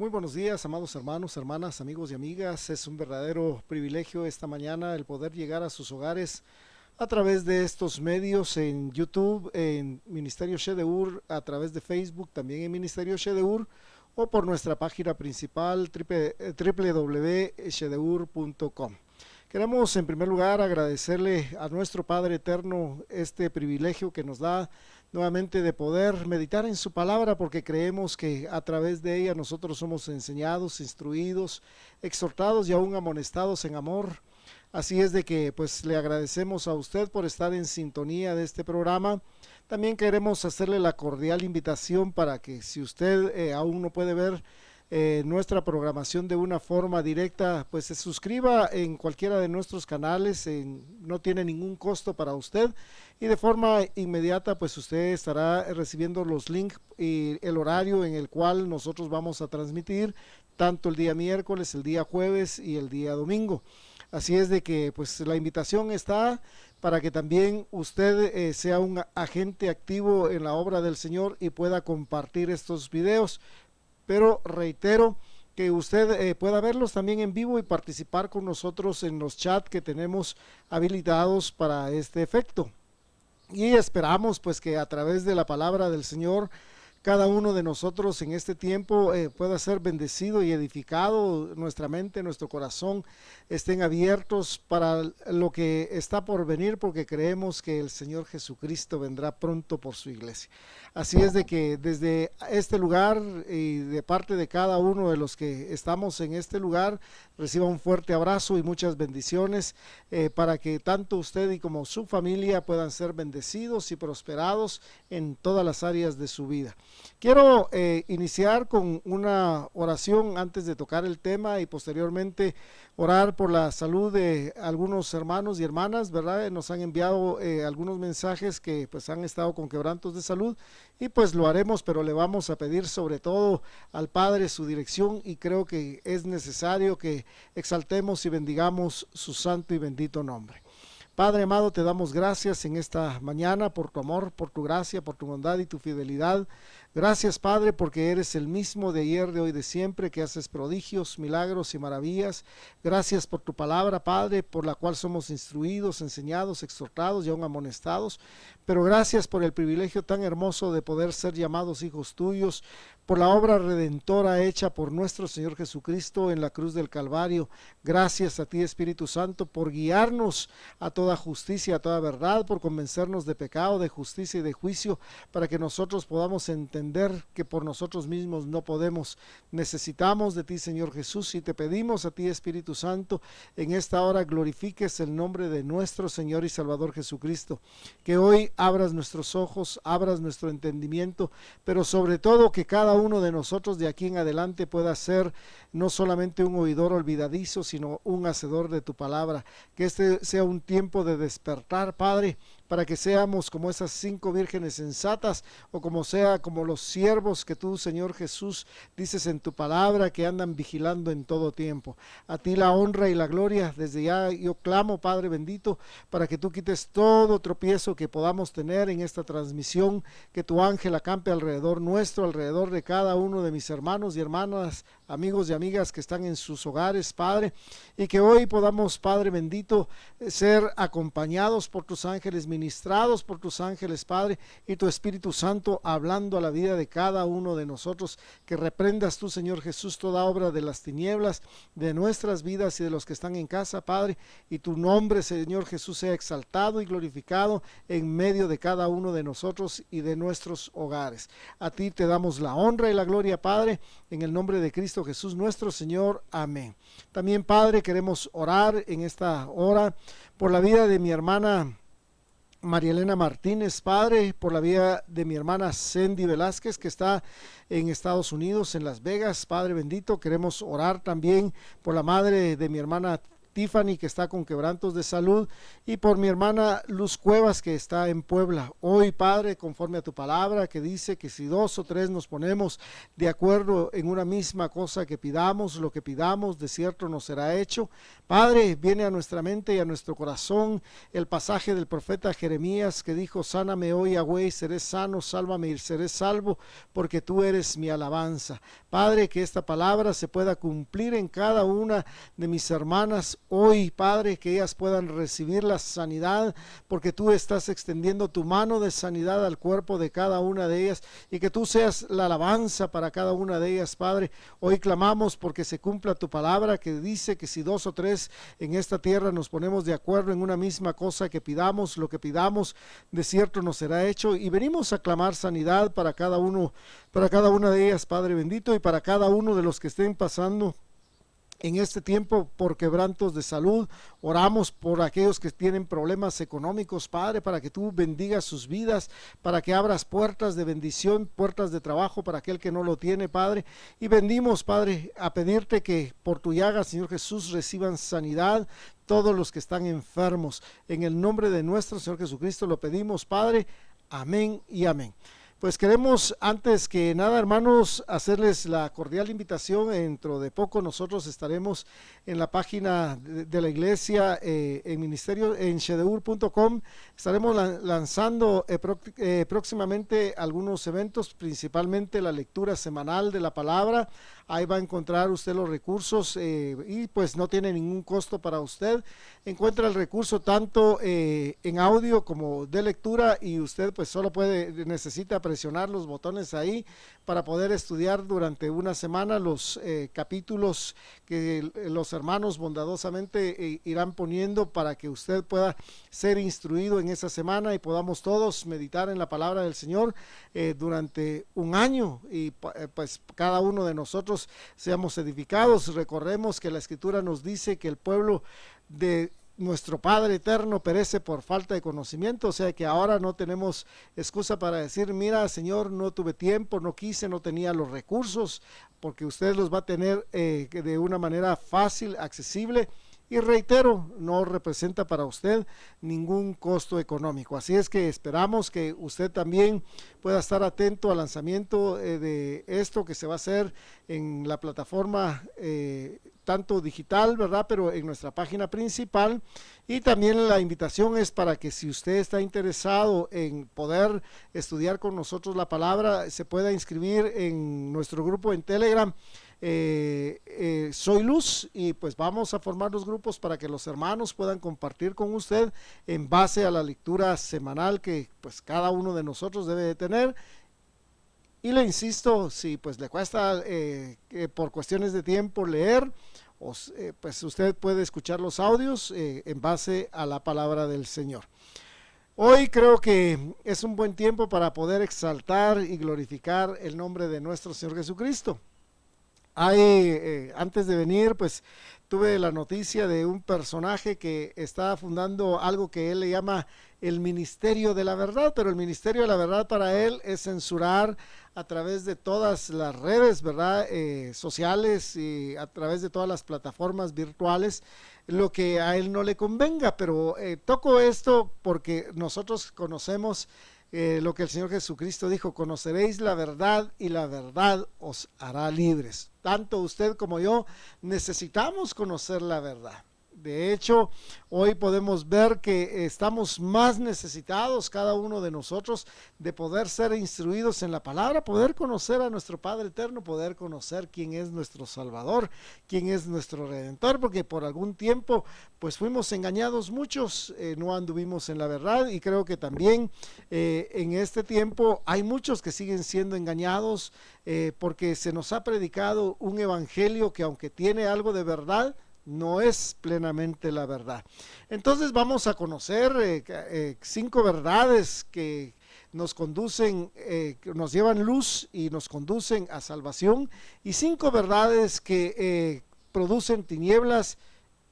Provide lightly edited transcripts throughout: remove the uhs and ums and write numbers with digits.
Muy buenos días, amados hermanos, hermanas, amigos y amigas. Es un verdadero privilegio esta mañana el poder llegar a sus hogares a través de estos medios en YouTube, en Ministerio Shedeur, a través de Facebook, también en Ministerio Shedeur, o por nuestra página principal www.shedeur.com. Queremos en primer lugar agradecerle a nuestro Padre Eterno este privilegio que nos da nuevamente de poder meditar en su palabra, porque creemos que a través de ella nosotros somos enseñados, instruidos, exhortados y aún amonestados en amor. Así es de que pues le agradecemos a usted por estar en sintonía de este programa. También queremos hacerle la cordial invitación para que si usted aún no puede ver nuestra programación de una forma directa, pues se suscriba en cualquiera de nuestros canales, no tiene ningún costo para usted y de forma inmediata pues usted estará recibiendo los links y el horario en el cual nosotros vamos a transmitir tanto el día miércoles, el día jueves y el día domingo. Así es de que pues la invitación está para que también usted sea un agente activo en la obra del Señor y pueda compartir estos videos. Pero reitero que usted pueda verlos también en vivo y participar con nosotros en los chats que tenemos habilitados para este efecto. Y esperamos pues que a través de la palabra del Señor cada uno de nosotros en este tiempo pueda ser bendecido y edificado, nuestra mente, nuestro corazón estén abiertos para lo que está por venir, porque creemos que el Señor Jesucristo vendrá pronto por su iglesia. Así es de que desde este lugar y de parte de cada uno de los que estamos en este lugar, reciba un fuerte abrazo y muchas bendiciones para que tanto usted y como su familia puedan ser bendecidos y prosperados en todas las áreas de su vida. Quiero iniciar con una oración antes de tocar el tema y posteriormente orar por la salud de algunos hermanos y hermanas, ¿verdad? Nos han enviado algunos mensajes que pues han estado con quebrantos de salud y pues lo haremos, pero le vamos a pedir sobre todo al Padre su dirección y creo que es necesario que exaltemos y bendigamos su santo y bendito nombre. Padre amado, te damos gracias en esta mañana por tu amor, por tu gracia, por tu bondad y tu fidelidad. Gracias, Padre, porque eres el mismo de ayer, de hoy, de siempre, que haces prodigios, milagros y maravillas. Gracias por tu palabra, Padre, por la cual somos instruidos, enseñados, exhortados y aún amonestados. Pero gracias por el privilegio tan hermoso de poder ser llamados hijos tuyos, por la obra redentora hecha por nuestro Señor Jesucristo en la cruz del Calvario. Gracias a ti, Espíritu Santo, por guiarnos a toda justicia, a toda verdad, por convencernos de pecado, de justicia y de juicio, para que nosotros podamos entender que por nosotros mismos no podemos. Necesitamos de ti, Señor Jesús, y te pedimos a ti, Espíritu Santo, en esta hora glorifiques el nombre de nuestro Señor y Salvador Jesucristo, que hoy abras nuestros ojos, abras nuestro entendimiento, pero sobre todo que cada uno de nosotros de aquí en adelante pueda ser no solamente un oidor olvidadizo, sino un hacedor de tu palabra. Que este sea un tiempo de despertar, Padre, para que seamos como esas 5 vírgenes sensatas, o como los siervos que tú, Señor Jesús, dices en tu palabra, que andan vigilando en todo tiempo. A ti la honra y la gloria. Desde ya yo clamo, Padre bendito, para que tú quites todo tropiezo que podamos tener en esta transmisión, que tu ángel acampe alrededor nuestro, alrededor de cada uno de mis hermanos y hermanas, amigos y amigas que están en sus hogares, Padre, y que hoy podamos, Padre bendito, ser acompañados por tus ángeles, ministrados por tus ángeles, Padre, y tu Espíritu Santo hablando a la vida de cada uno de nosotros. Que reprendas tú, Señor Jesús, toda obra de las tinieblas de nuestras vidas y de los que están en casa, Padre, y tu nombre, Señor Jesús, sea exaltado y glorificado en medio de cada uno de nosotros y de nuestros hogares. A ti te damos la honra y la gloria, Padre, en el nombre de Cristo Jesús nuestro Señor. Amén. También, Padre, queremos orar en esta hora por la vida de mi hermana María Elena Martínez, Padre, por la vida de mi hermana Cindy Velázquez, que está en Estados Unidos, en Las Vegas. Padre bendito, queremos orar también por la madre de mi hermana Tiffany, que está con quebrantos de salud, y por mi hermana Luz Cuevas, que está en Puebla. Hoy, Padre, conforme a tu palabra, que dice que si 2 o 3 nos ponemos de acuerdo en una misma cosa que pidamos, lo que pidamos de cierto nos será hecho. Padre, viene a nuestra mente y a nuestro corazón el pasaje del profeta Jeremías que dijo: sáname hoy, Yahweh, y seré sano, sálvame y seré salvo, porque tú eres mi alabanza. Padre, que esta palabra se pueda cumplir en cada una de mis hermanas hoy, Padre, que ellas puedan recibir la sanidad, porque tú estás extendiendo tu mano de sanidad al cuerpo de cada una de ellas, y que tú seas la alabanza para cada una de ellas, Padre. Hoy clamamos porque se cumpla tu palabra, que dice que si 2 o 3 en esta tierra nos ponemos de acuerdo en una misma cosa que pidamos, lo que pidamos de cierto nos será hecho. Y venimos a clamar sanidad para cada una de ellas, Padre bendito, y para cada uno de los que estén pasando en este tiempo por quebrantos de salud. Oramos por aquellos que tienen problemas económicos, Padre, para que tú bendigas sus vidas, para que abras puertas de bendición, puertas de trabajo para aquel que no lo tiene, Padre. Y bendimos, Padre, a pedirte que por tu llaga, Señor Jesús, reciban sanidad todos los que están enfermos. En el nombre de nuestro Señor Jesucristo lo pedimos, Padre. Amén y amén. Pues queremos, antes que nada, hermanos, hacerles la cordial invitación. Dentro de poco nosotros estaremos en la página de la iglesia, en ministerio, en shedeur.com. Estaremos lanzando próximamente algunos eventos, principalmente la lectura semanal de la palabra. Ahí va a encontrar usted los recursos y pues no tiene ningún costo para usted. Encuentra el recurso tanto en audio como de lectura, y usted pues solo necesita presionar los botones ahí para poder estudiar durante una semana los capítulos que los hermanos bondadosamente irán poniendo para que usted pueda ser instruido en esa semana y podamos todos meditar en la palabra del Señor durante un año, y pues cada uno de nosotros seamos edificados. Recordemos que la Escritura nos dice que el pueblo de nuestro Padre eterno perece por falta de conocimiento, o sea que ahora no tenemos excusa para decir: mira, Señor, no tuve tiempo, no quise, no tenía los recursos, porque usted los va a tener de una manera fácil, accesible. Y reitero, no representa para usted ningún costo económico. Así es que esperamos que usted también pueda estar atento al lanzamiento de esto que se va a hacer en la plataforma tanto digital, ¿verdad? Pero en nuestra página principal. Y también la invitación es para que, si usted está interesado en poder estudiar con nosotros la palabra, se pueda inscribir en nuestro grupo en Telegram. Soy Luz, y pues vamos a formar los grupos para que los hermanos puedan compartir con usted en base a la lectura semanal que pues cada uno de nosotros debe de tener. Y le insisto, si pues le cuesta por cuestiones de tiempo leer, pues usted puede escuchar los audios en base a la palabra del Señor. Hoy creo que es un buen tiempo para poder exaltar y glorificar el nombre de nuestro Señor Jesucristo. Antes de venir, pues tuve la noticia de un personaje que está fundando algo que él le llama el Ministerio de la Verdad, pero el Ministerio de la Verdad para él es censurar a través de todas las redes, ¿verdad? Sociales, y a través de todas las plataformas virtuales, lo que a él no le convenga. Pero toco esto porque nosotros conocemos lo que el Señor Jesucristo dijo: conoceréis la verdad y la verdad os hará libres. Tanto usted como yo necesitamos conocer la verdad. De hecho, hoy podemos ver que estamos más necesitados cada uno de nosotros de poder ser instruidos en la palabra, poder conocer a nuestro Padre eterno, poder conocer quién es nuestro Salvador, quién es nuestro Redentor, porque por algún tiempo pues fuimos engañados muchos, no anduvimos en la verdad, y creo que también en este tiempo hay muchos que siguen siendo engañados porque se nos ha predicado un evangelio que, aunque tiene algo de verdad, no es plenamente la verdad. Entonces vamos a conocer 5 verdades que nos conducen, nos llevan luz y nos conducen a salvación, y 5 verdades que producen tinieblas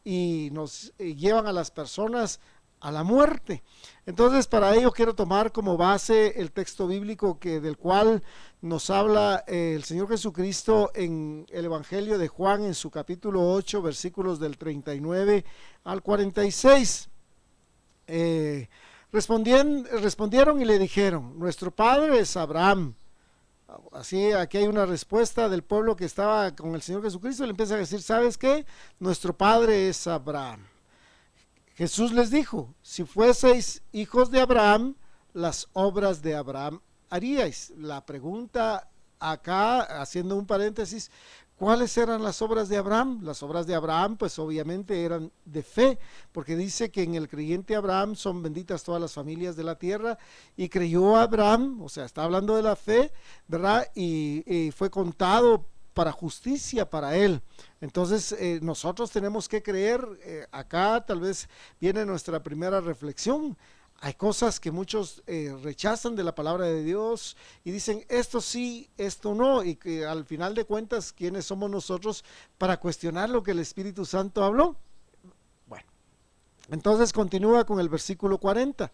y nos llevan a las personas a la muerte. Entonces, para ello quiero tomar como base el texto bíblico del cual nos habla el Señor Jesucristo en el Evangelio de Juan, en su capítulo 8, versículos del 39 al 46. Respondieron y le dijeron: nuestro padre es Abraham. Así, aquí hay una respuesta del pueblo que estaba con el Señor Jesucristo. Le empieza a decir: ¿sabes qué? Nuestro padre es Abraham. Jesús les dijo: si fueseis hijos de Abraham, las obras de Abraham haríais. La pregunta acá, haciendo un paréntesis, ¿cuáles eran las obras de Abraham? Las obras de Abraham, pues obviamente eran de fe, porque dice que en el creyente Abraham son benditas todas las familias de la tierra, y creyó Abraham, o sea, está hablando de la fe, ¿verdad? Y fue contado para justicia para él. Entonces nosotros tenemos que creer, acá tal vez viene nuestra primera reflexión. Hay cosas que muchos rechazan de la palabra de Dios y dicen esto sí, esto no, y que al final de cuentas, ¿quiénes somos nosotros para cuestionar lo que el Espíritu Santo habló? Bueno, entonces continúa con el versículo 40.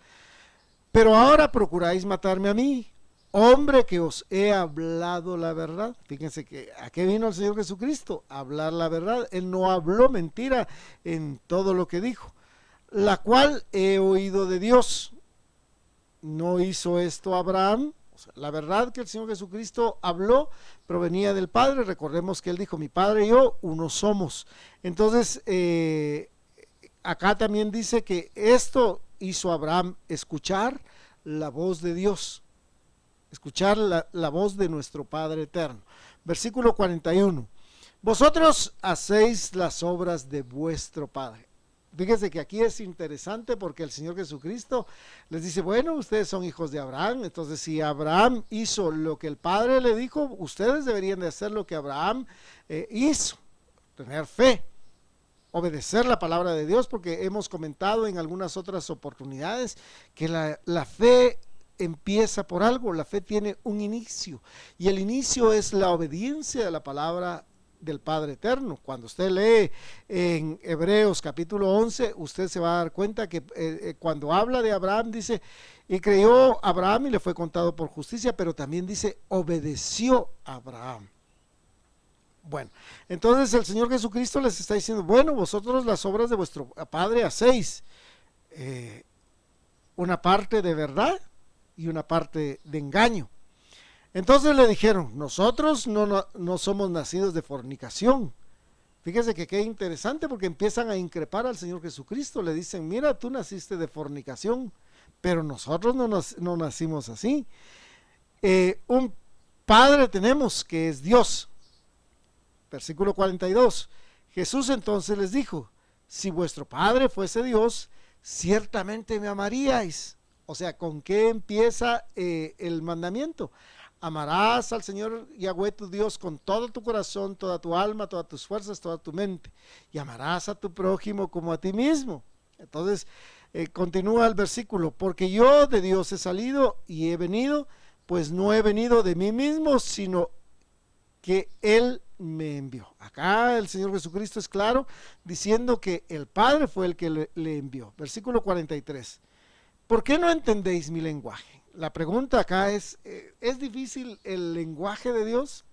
Pero ahora procuráis matarme a mí, hombre que os he hablado la verdad. Fíjense que ¿a qué vino el Señor Jesucristo? A hablar la verdad. Él no habló mentira en todo lo que dijo, la cual he oído de Dios. No hizo esto Abraham. O sea, la verdad que el Señor Jesucristo habló provenía del Padre. Recordemos que Él dijo: mi Padre y yo uno somos. Entonces, acá también dice que esto hizo Abraham: escuchar la voz de Dios, escuchar la voz de nuestro Padre eterno. Versículo 41. Vosotros hacéis las obras de vuestro Padre. Fíjense que aquí es interesante porque el Señor Jesucristo les dice: bueno, ustedes son hijos de Abraham, entonces si Abraham hizo lo que el Padre le dijo, ustedes deberían de hacer lo que Abraham hizo, tener fe, obedecer la palabra de Dios, porque hemos comentado en algunas otras oportunidades que la fe empieza por algo, la fe tiene un inicio, y el inicio es la obediencia a la palabra del Padre eterno. Cuando usted lee en Hebreos capítulo 11, usted se va a dar cuenta que cuando habla de Abraham dice: y creyó Abraham y le fue contado por justicia, pero también dice: obedeció Abraham. Bueno, entonces el Señor Jesucristo les está diciendo: bueno, vosotros las obras de vuestro Padre hacéis, una parte de verdad y una parte de engaño. Entonces le dijeron: nosotros no somos nacidos de fornicación. Fíjese que qué interesante, porque empiezan a increpar al Señor Jesucristo. Le dicen: mira, tú naciste de fornicación, pero nosotros no nacimos así. Un Padre tenemos, que es Dios. Versículo 42. Jesús entonces les dijo: si vuestro Padre fuese Dios, ciertamente me amaríais. O sea, ¿con qué empieza el mandamiento? Amarás al Señor Yahweh tu Dios con todo tu corazón, toda tu alma, todas tus fuerzas, toda tu mente, y amarás a tu prójimo como a ti mismo. Entonces continúa el versículo: porque yo de Dios he salido y he venido, pues no he venido de mí mismo, sino que Él me envió. Acá el Señor Jesucristo es claro, diciendo que el Padre fue el que le envió. Versículo 43. ¿Por qué no entendéis mi lenguaje? La pregunta acá ¿es difícil el lenguaje de Dios?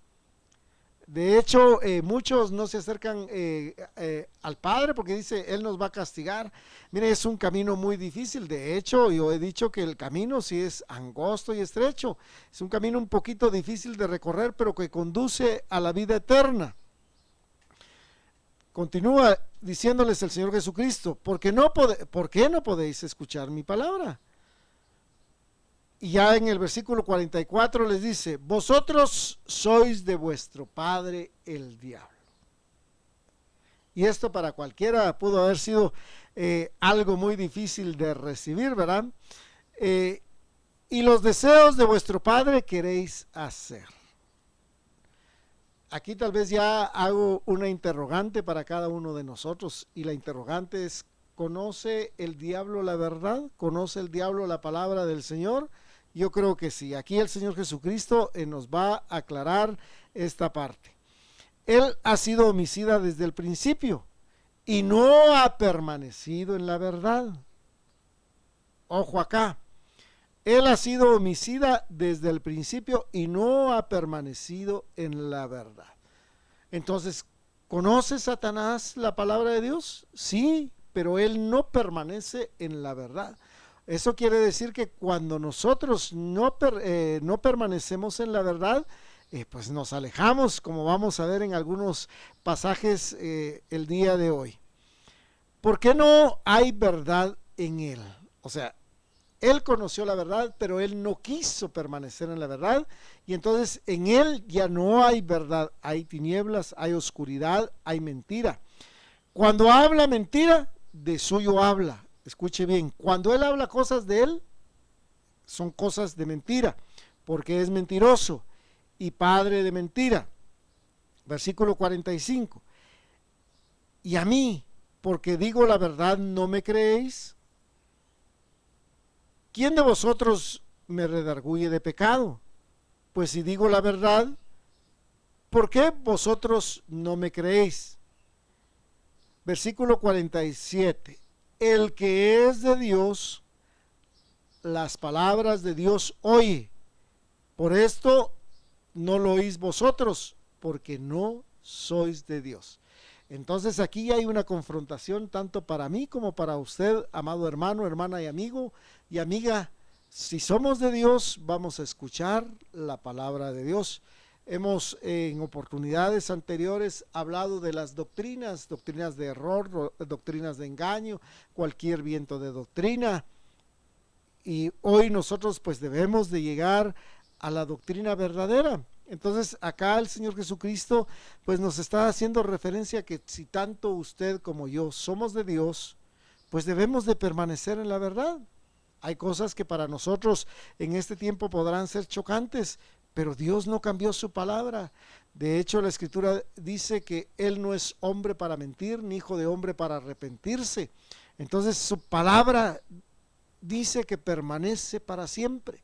De hecho, muchos no se acercan al Padre porque dice: Él nos va a castigar. Mire, es un camino muy difícil. De hecho, yo he dicho que el camino sí es angosto y estrecho. Es un camino un poquito difícil de recorrer, pero que conduce a la vida eterna. Continúa diciéndoles el Señor Jesucristo: ¿por qué no podéis escuchar mi palabra? Y ya en el versículo 44 les dice: vosotros sois de vuestro padre el diablo. Y esto para cualquiera pudo haber sido algo muy difícil de recibir, ¿verdad? Y los deseos de vuestro padre queréis hacer. Aquí tal vez ya hago una interrogante para cada uno de nosotros, y la interrogante es: ¿conoce el diablo la verdad? ¿Conoce el diablo la palabra del Señor? Yo creo que sí. Aquí el Señor Jesucristo nos va a aclarar esta parte. Él ha sido homicida desde el principio y no ha permanecido en la verdad. ojo acá, él ha sido homicida desde el principio y no ha permanecido en la verdad. Entonces, ¿conoce Satanás la palabra de Dios? Sí, pero él no permanece en la verdad. Eso quiere decir que cuando nosotros no permanecemos en la verdad, pues nos alejamos, como vamos a ver en algunos pasajes el día de hoy. ¿Por qué no hay verdad en él? O sea, él conoció la verdad, pero él no quiso permanecer en la verdad, y entonces en él ya no hay verdad, hay tinieblas, hay oscuridad, hay mentira. Cuando habla mentira, de suyo habla. Escuche bien, cuando él habla cosas de él, son cosas de mentira, porque es mentiroso y padre de mentira. Versículo 45. Y a mí, porque digo la verdad, ¿no me creéis? ¿Quién de vosotros me redarguye de pecado? Pues si digo la verdad, ¿por qué vosotros no me creéis? Versículo 47. El que es de Dios, las palabras de Dios oye. Por esto no lo oís vosotros, porque no sois de Dios. Entonces aquí hay una confrontación tanto para mí como para usted, amado hermano, hermana y amigo y amiga. Si somos de Dios, vamos a escuchar la palabra de Dios. Hemos en oportunidades anteriores hablado de las doctrinas de error, doctrinas de engaño, cualquier viento de doctrina. Y hoy nosotros pues debemos de llegar a la doctrina verdadera. Entonces acá el Señor Jesucristo pues nos está haciendo referencia que si tanto usted como yo somos de Dios, pues debemos de permanecer en la verdad. Hay cosas que para nosotros en este tiempo podrán ser chocantes, pero Dios no cambió su palabra. De hecho, la Escritura dice que Él no es hombre para mentir, ni hijo de hombre para arrepentirse. Entonces su palabra dice que permanece para siempre.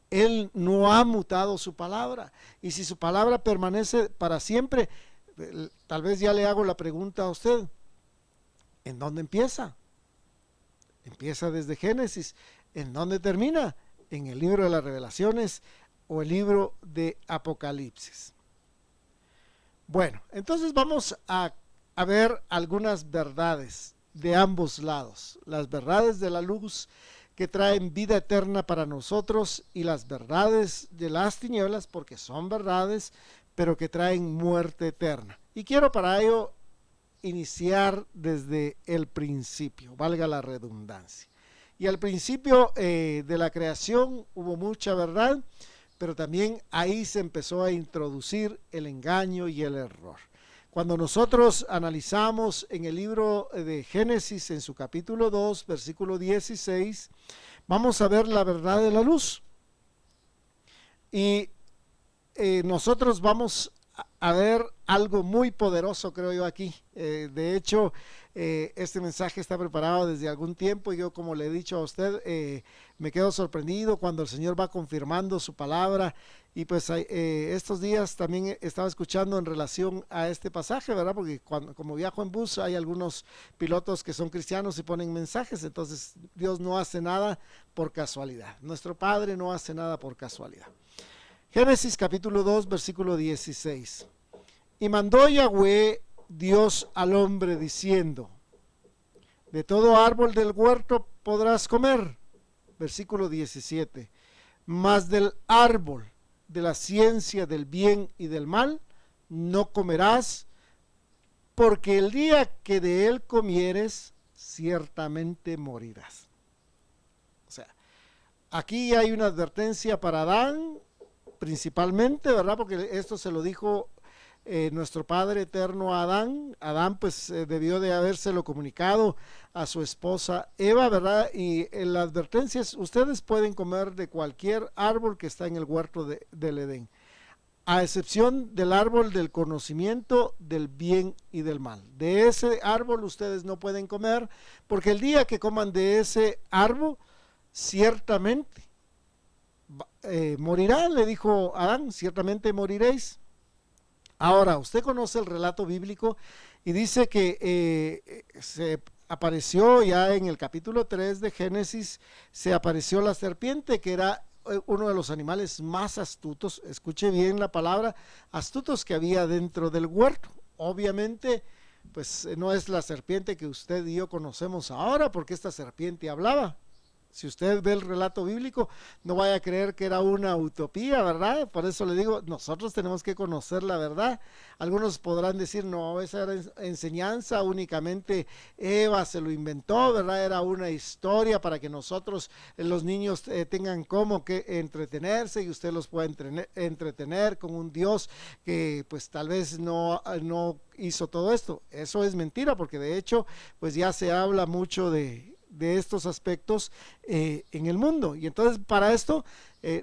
Él no ha mutado su palabra, y si su palabra permanece para siempre, tal vez ya le hago la pregunta a usted, ¿en dónde empieza? Empieza desde Génesis. ¿En dónde termina? En el libro de las Revelaciones o el libro de Apocalipsis. Bueno, entonces vamos a ver algunas verdades de ambos lados, las verdades de la luz que traen vida eterna para nosotros y las verdades de las tinieblas, porque son verdades, pero que traen muerte eterna. Y quiero para ello iniciar desde el principio, valga la redundancia. Y al principio de la creación hubo mucha verdad, pero también ahí se empezó a introducir el engaño y el error. Cuando nosotros analizamos en el libro de Génesis, en su capítulo 2, versículo 16, vamos a ver la verdad de la luz. Y nosotros vamos a ver algo muy poderoso, creo yo, aquí. De hecho, este mensaje está preparado desde algún tiempo y yo, como le he dicho a usted, me quedo sorprendido cuando el Señor va confirmando su palabra. Y pues estos días también estaba escuchando en relación a este pasaje, ¿verdad? Porque como viajo en bus hay algunos pilotos que son cristianos y ponen mensajes. Entonces Dios no hace nada por casualidad. Nuestro Padre no hace nada por casualidad. Génesis capítulo 2, versículo 16. Y mandó Yahweh Dios al hombre diciendo: de todo árbol del huerto podrás comer. Versículo 17. Mas del árbol de la ciencia del bien y del mal no comerás, porque el día que de él comieres, ciertamente morirás. O sea, aquí hay una advertencia para Adán, principalmente, ¿verdad? Porque esto se lo dijo nuestro Padre eterno a Adán. Adán pues debió de habérselo comunicado a su esposa Eva, ¿verdad? Y la advertencia es: ustedes pueden comer de cualquier árbol que está en el huerto del Edén, a excepción del árbol del conocimiento del bien y del mal. De ese árbol ustedes no pueden comer, porque el día que coman de ese árbol, ciertamente morirán, le dijo Adán, ciertamente moriréis. Ahora, usted conoce el relato bíblico y dice que apareció ya en el capítulo 3 de Génesis, se apareció la serpiente, que era uno de los animales más astutos, escuche bien la palabra, astutos que había dentro del huerto. Obviamente, pues no es la serpiente que usted y yo conocemos ahora, porque esta serpiente hablaba. Si usted ve el relato bíblico, no vaya a creer que era una utopía, ¿verdad? Por eso le digo, nosotros tenemos que conocer la verdad. Algunos podrán decir, no, esa era enseñanza, únicamente Eva se lo inventó, ¿verdad? Era una historia para que nosotros, los niños, tengan como que entretenerse y usted los pueda entretener con un Dios que pues tal vez no hizo todo esto. Eso es mentira, porque de hecho, pues ya se habla mucho de estos aspectos en el mundo. Y entonces para esto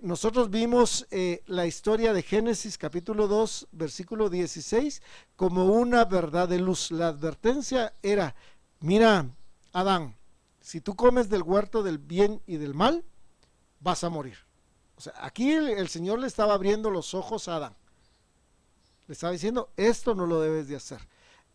nosotros vimos la historia de Génesis capítulo 2 versículo 16 como una verdad de luz. La advertencia era, mira Adán, si tú comes del huerto del bien y del mal, vas a morir. O sea, aquí el Señor le estaba abriendo los ojos a Adán. Le estaba diciendo, esto no lo debes de hacer.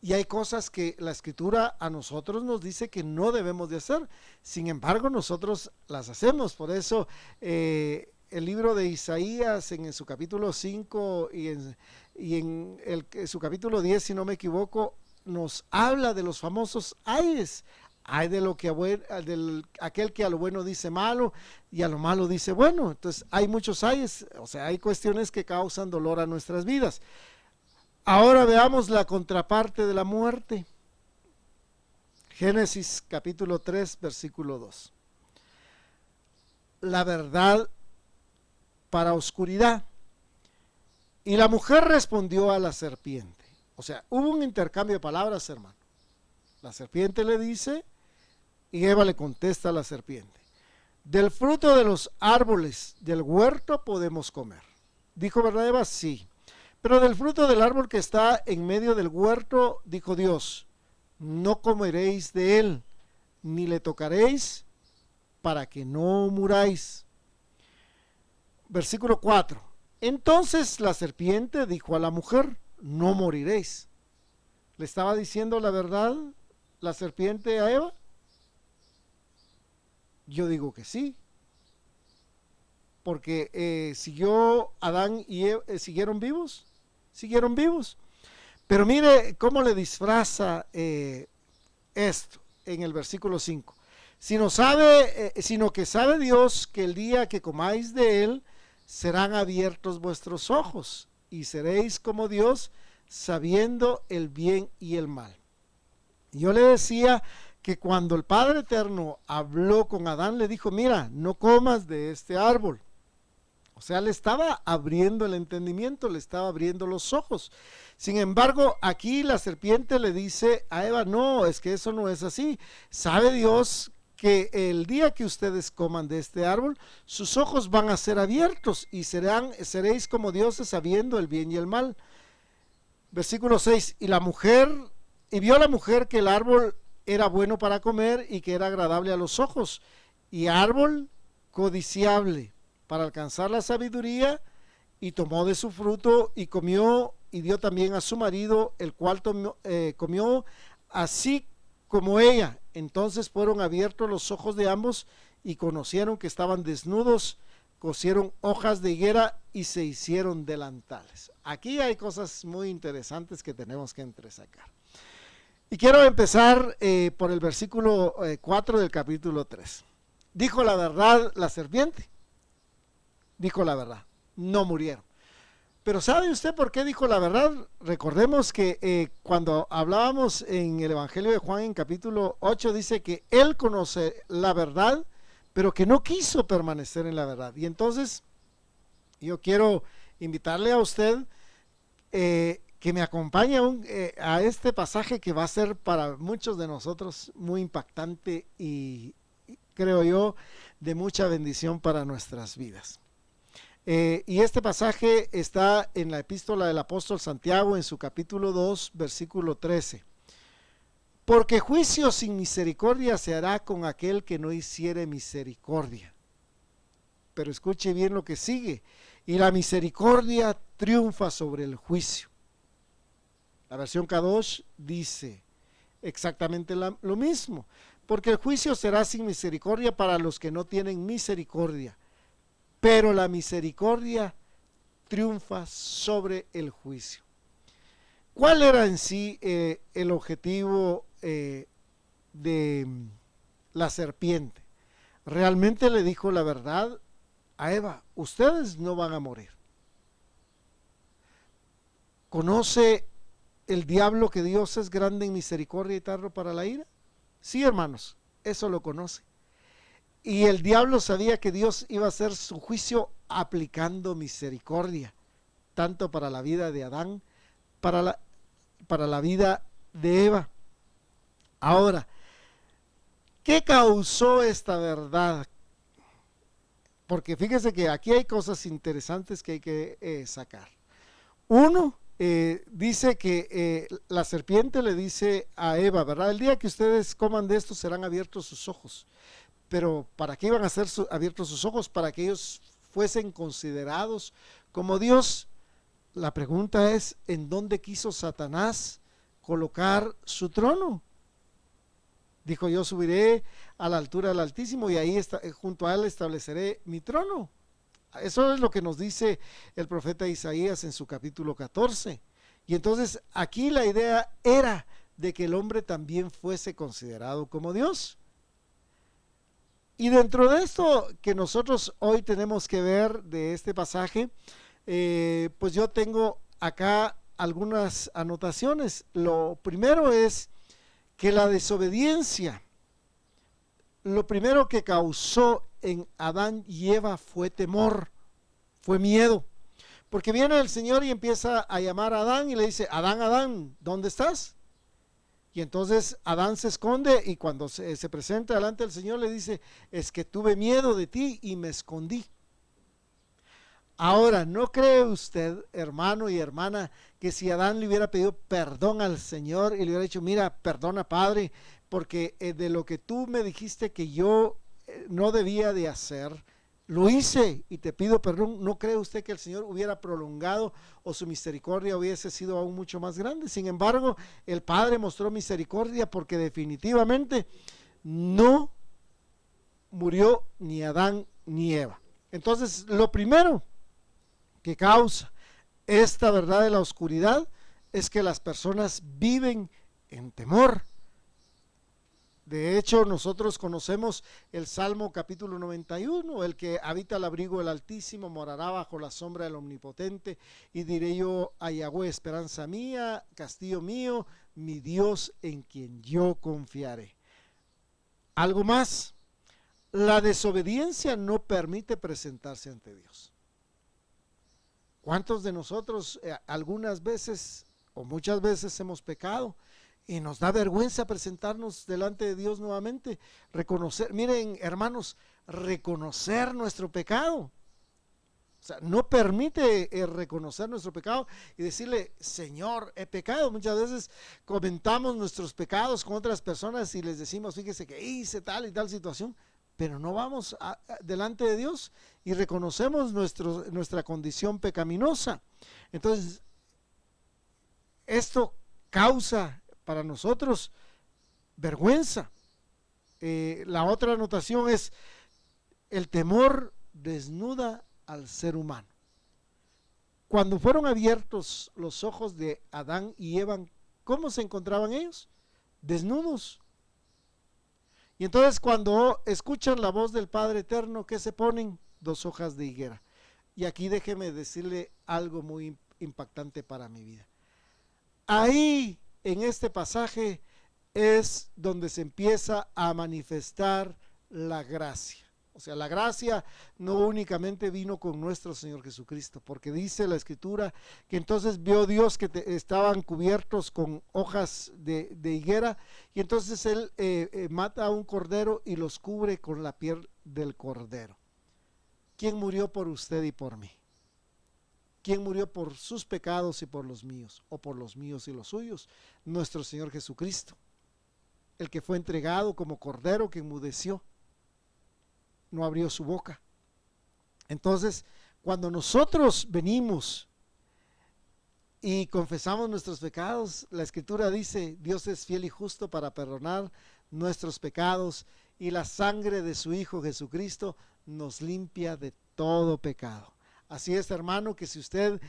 Y hay cosas que la escritura a nosotros nos dice que no debemos de hacer. Sin embargo, nosotros las hacemos. Por eso el libro de Isaías en su capítulo 5 y en su capítulo 10, si no me equivoco, nos habla de los famosos ayes. Hay de lo que aquel que a lo bueno dice malo y a lo malo dice bueno. Entonces hay muchos ayes, o sea, hay cuestiones que causan dolor a nuestras vidas. Ahora veamos la contraparte de la muerte. Génesis capítulo 3, versículo 2. La verdad para oscuridad. Y la mujer respondió a la serpiente. O sea, hubo un intercambio de palabras, hermano. La serpiente le dice y Eva le contesta a la serpiente. Del fruto de los árboles del huerto podemos comer. Dijo, ¿verdad, Eva? Sí. Pero del fruto del árbol que está en medio del huerto, dijo Dios, no comeréis de él, ni le tocaréis, para que no muráis. Versículo 4. Entonces la serpiente dijo a la mujer, no moriréis. ¿Le estaba diciendo la verdad la serpiente a Eva? Yo digo que sí. Porque siguió Adán y Eva, siguieron vivos. Siguieron vivos. Pero mire cómo le disfraza esto en el versículo 5. Sino que sabe Dios que el día que comáis de él, serán abiertos vuestros ojos y seréis como Dios, sabiendo el bien y el mal. Yo le decía que cuando el Padre Eterno habló con Adán, le dijo, mira, no comas de este árbol. O sea, le estaba abriendo el entendimiento, le estaba abriendo los ojos. Sin embargo, aquí la serpiente le dice a Eva, no, es que eso no es así. Sabe Dios que el día que ustedes coman de este árbol, sus ojos van a ser abiertos y seréis como dioses sabiendo el bien y el mal. Versículo 6, y vio la mujer que el árbol era bueno para comer y que era agradable a los ojos, y árbol codiciable para alcanzar la sabiduría, y tomó de su fruto y comió y dio también a su marido, el cual comió así como ella. Entonces fueron abiertos los ojos de ambos y conocieron que estaban desnudos, cosieron hojas de higuera y se hicieron delantales. Aquí hay cosas muy interesantes que tenemos que entresacar. Y quiero empezar por el versículo 4 del capítulo 3. Dijo la verdad la serpiente. Dijo la verdad, no murieron. Pero ¿sabe usted por qué dijo la verdad? Recordemos que cuando hablábamos en el Evangelio de Juan en capítulo 8, dice que él conoce la verdad, pero que no quiso permanecer en la verdad. Y entonces yo quiero invitarle a usted que me acompañe a este pasaje que va a ser para muchos de nosotros muy impactante y creo yo de mucha bendición para nuestras vidas. Y este pasaje está en la epístola del apóstol Santiago en su capítulo 2 versículo 13. Porque juicio sin misericordia se hará con aquel que no hiciere misericordia. Pero escuche bien lo que sigue. Y la misericordia triunfa sobre el juicio. La versión Kadosh dice, exactamente lo mismo, porque el juicio será sin misericordia para los que no tienen misericordia, pero la misericordia triunfa sobre el juicio. ¿Cuál era en sí el objetivo de la serpiente? Realmente le dijo la verdad a Eva: ustedes no van a morir. ¿Conoce el diablo que Dios es grande en misericordia y tardo para la ira? Sí, hermanos, eso lo conoce. Y el diablo sabía que Dios iba a hacer su juicio aplicando misericordia, tanto para la vida de Adán, para la vida de Eva. Ahora, ¿qué causó esta verdad? Porque fíjese que aquí hay cosas interesantes que hay que sacar. Uno, dice que la serpiente le dice a Eva, ¿verdad? El día que ustedes coman de esto serán abiertos sus ojos. Pero ¿para qué iban a ser abiertos sus ojos? Para que ellos fuesen considerados como Dios. La pregunta es, ¿en dónde quiso Satanás colocar su trono? Dijo: yo subiré a la altura del Altísimo y ahí junto a él estableceré mi trono. Eso es lo que nos dice el profeta Isaías en su capítulo 14. Y entonces aquí la idea era de que el hombre también fuese considerado como Dios. Y dentro de esto que nosotros hoy tenemos que ver de este pasaje, pues yo tengo acá algunas anotaciones. Lo primero es que la desobediencia, lo primero que causó en Adán y Eva fue temor, fue miedo. Porque viene el Señor y empieza a llamar a Adán y le dice: Adán, Adán, ¿dónde estás? Y entonces Adán se esconde y cuando se presenta delante del Señor le dice: es que tuve miedo de ti y me escondí. Ahora, ¿no cree usted, hermano y hermana, que si Adán le hubiera pedido perdón al Señor y le hubiera dicho: mira, perdona, Padre, porque de lo que tú me dijiste que yo no debía de hacer, lo hice y te pido perdón? ¿No cree usted que el Señor hubiera prolongado o su misericordia hubiese sido aún mucho más grande? Sin embargo, el Padre mostró misericordia porque definitivamente no murió ni Adán ni Eva. Entonces, lo primero que causa esta verdad de la oscuridad es que las personas viven en temor. De hecho, nosotros conocemos el Salmo capítulo 91, el que habita al abrigo del Altísimo morará bajo la sombra del Omnipotente, y diré yo a Yahweh: esperanza mía, castillo mío, mi Dios en quien yo confiaré. Algo más, la desobediencia no permite presentarse ante Dios. ¿Cuántos de nosotros algunas veces o muchas veces hemos pecado? Y nos da vergüenza presentarnos delante de Dios nuevamente, reconocer, miren hermanos, reconocer nuestro pecado. O sea, no permite reconocer nuestro pecado y decirle: Señor, he pecado. Muchas veces comentamos nuestros pecados con otras personas y les decimos: fíjese que hice tal y tal situación, pero no vamos delante de Dios y reconocemos nuestra condición pecaminosa. Entonces, esto causa para nosotros vergüenza. La otra anotación es: el temor desnuda al ser humano. Cuando fueron abiertos los ojos de Adán y Eva, ¿cómo se encontraban ellos? Desnudos. Y entonces cuando escuchan la voz del Padre Eterno, ¿qué se ponen? 2 hojas de higuera. Y aquí déjeme decirle algo muy impactante para mi vida. Ahí, en este pasaje, es donde se empieza a manifestar la gracia. O sea, la gracia no únicamente vino con nuestro Señor Jesucristo, porque dice la Escritura que entonces vio Dios que estaban cubiertos con hojas de higuera, y entonces Él mata a un cordero y los cubre con la piel del cordero. ¿Quién murió por usted y por mí? ¿Quién murió por sus pecados y por los míos? O por los míos y los suyos. Nuestro Señor Jesucristo, el que fue entregado como cordero que enmudeció, no abrió su boca. Entonces, cuando nosotros venimos y confesamos nuestros pecados, la Escritura dice, Dios es fiel y justo para perdonar nuestros pecados, y la sangre de su Hijo Jesucristo nos limpia de todo pecado. Así es, hermano, que si usted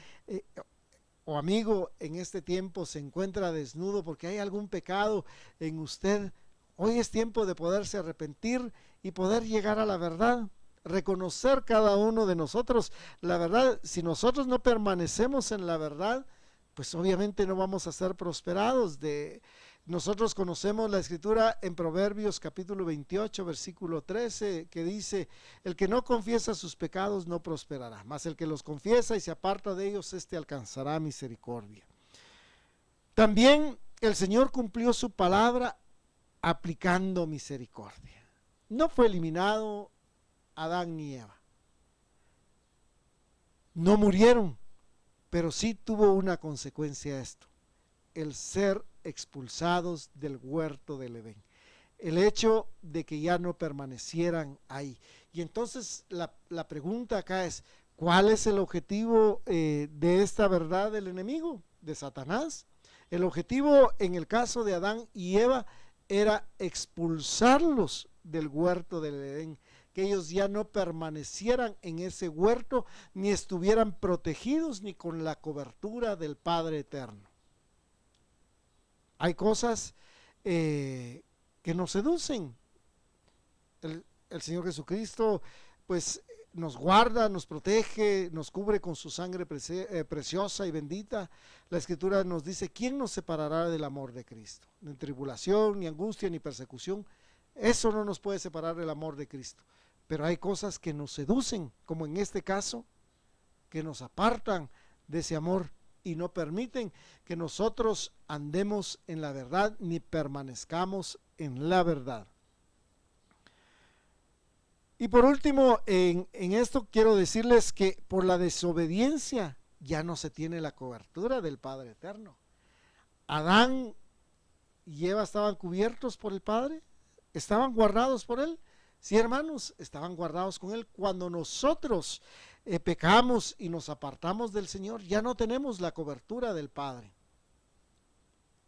o amigo en este tiempo se encuentra desnudo porque hay algún pecado en usted, hoy es tiempo de poderse arrepentir y poder llegar a la verdad, reconocer cada uno de nosotros la verdad. Si nosotros no permanecemos en la verdad, pues obviamente no vamos a ser prosperados. Nosotros conocemos la Escritura en Proverbios capítulo 28 versículo 13, que dice: el que no confiesa sus pecados no prosperará, mas el que los confiesa y se aparta de ellos, éste alcanzará misericordia. También el Señor cumplió su palabra aplicando misericordia. No fue eliminado Adán ni Eva, no murieron, pero sí tuvo una consecuencia esto: el ser expulsados del huerto del Edén, el hecho de que ya no permanecieran ahí. Y entonces la pregunta acá es: ¿cuál es el objetivo de esta verdad del enemigo, de Satanás? El objetivo en el caso de Adán y Eva era expulsarlos del huerto del Edén, que ellos ya no permanecieran en ese huerto, ni estuvieran protegidos ni con la cobertura del Padre Eterno. Hay cosas que nos seducen. El Señor Jesucristo pues nos guarda, nos protege, nos cubre con su sangre preciosa y bendita. La Escritura nos dice: ¿quién nos separará del amor de Cristo? Ni tribulación, ni angustia, ni persecución. Eso no nos puede separar del amor de Cristo. Pero hay cosas que nos seducen, como en este caso, que nos apartan de ese amor y no permiten que nosotros andemos en la verdad ni permanezcamos en la verdad. Y por último, en esto quiero decirles que por la desobediencia ya no se tiene la cobertura del Padre Eterno. Adán y Eva estaban cubiertos por el Padre, estaban guardados por Él. Sí, hermanos, estaban guardados con Él. Cuando nosotros pecamos y nos apartamos del Señor, ya no tenemos la cobertura del Padre.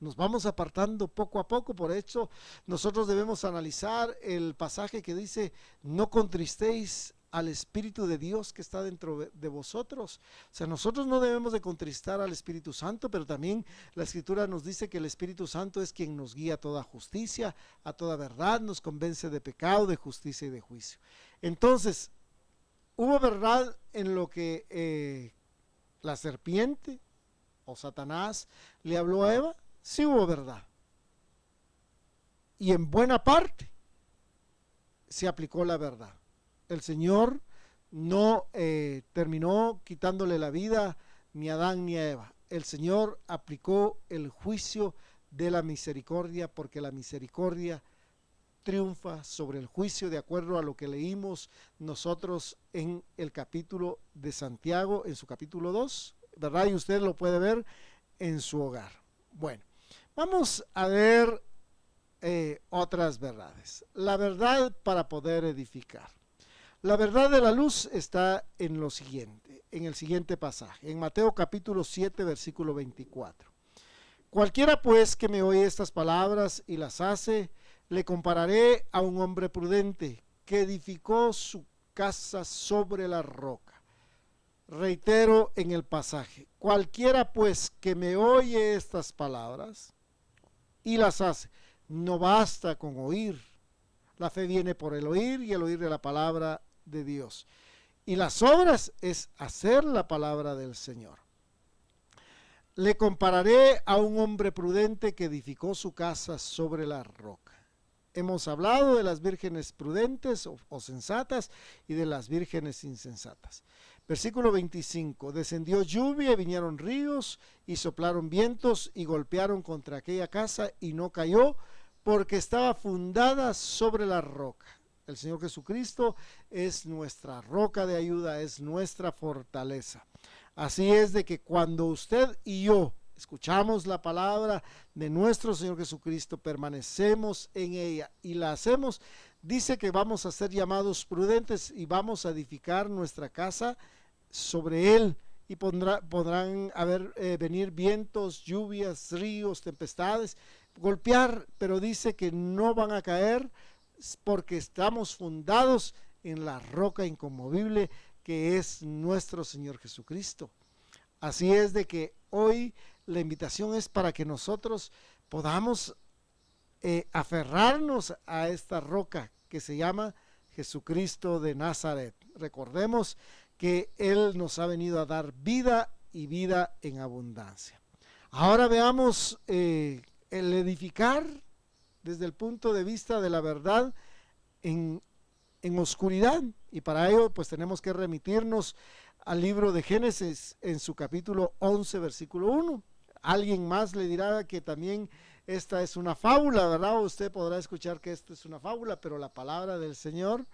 Nos vamos apartando poco a poco. Por eso nosotros debemos analizar el pasaje que dice: no contristéis al Espíritu de Dios que está dentro de vosotros. O sea, nosotros no debemos de contristar al Espíritu Santo, pero también la Escritura nos dice que el Espíritu Santo es quien nos guía a toda justicia, a toda verdad, nos convence de pecado, de justicia y de juicio. Entonces, ¿hubo verdad en lo que la serpiente o Satanás le habló a Eva? Sí hubo verdad. Y en buena parte se aplicó la verdad. El Señor no terminó quitándole la vida ni a Adán ni a Eva. El Señor aplicó el juicio de la misericordia, porque la misericordia triunfa sobre el juicio, de acuerdo a lo que leímos nosotros en el capítulo de Santiago, en su capítulo 2, ¿verdad? Y usted lo puede ver en su hogar. Bueno, vamos a ver otras verdades. La verdad para poder edificar. La verdad de la luz está en lo siguiente, en el siguiente pasaje, en Mateo capítulo 7, versículo 24. Cualquiera pues que me oye estas palabras y las hace, le compararé a un hombre prudente que edificó su casa sobre la roca. Reitero en el pasaje: cualquiera pues que me oye estas palabras y las hace. No basta con oír. La fe viene por el oír y el oír de la palabra de Dios. Y las obras es hacer la palabra del Señor. Le compararé a un hombre prudente que edificó su casa sobre la roca. Hemos hablado de las vírgenes prudentes o sensatas y de las vírgenes insensatas. Versículo 25: descendió lluvia y vinieron ríos y soplaron vientos y golpearon contra aquella casa y no cayó, porque estaba fundada sobre la roca. El Señor Jesucristo es nuestra roca de ayuda, es nuestra fortaleza. Así es de que cuando usted y yo escuchamos la palabra de nuestro Señor Jesucristo, permanecemos en ella y la hacemos, dice que vamos a ser llamados prudentes y vamos a edificar nuestra casa sobre Él y podrán venir vientos, lluvias, ríos, tempestades, golpear, pero dice que no van a caer porque estamos fundados en la roca inconmovible que es nuestro Señor Jesucristo. Así es de que hoy la invitación es para que nosotros podamos aferrarnos a esta roca que se llama Jesucristo de Nazaret. Recordemos que Él nos ha venido a dar vida y vida en abundancia. Ahora veamos el edificar desde el punto de vista de la verdad en oscuridad, y para ello pues tenemos que remitirnos al libro de Génesis en su capítulo 11 versículo 1. Alguien más le dirá que también esta es una fábula, ¿verdad? Usted podrá escuchar que esto es una fábula, pero la palabra del Señor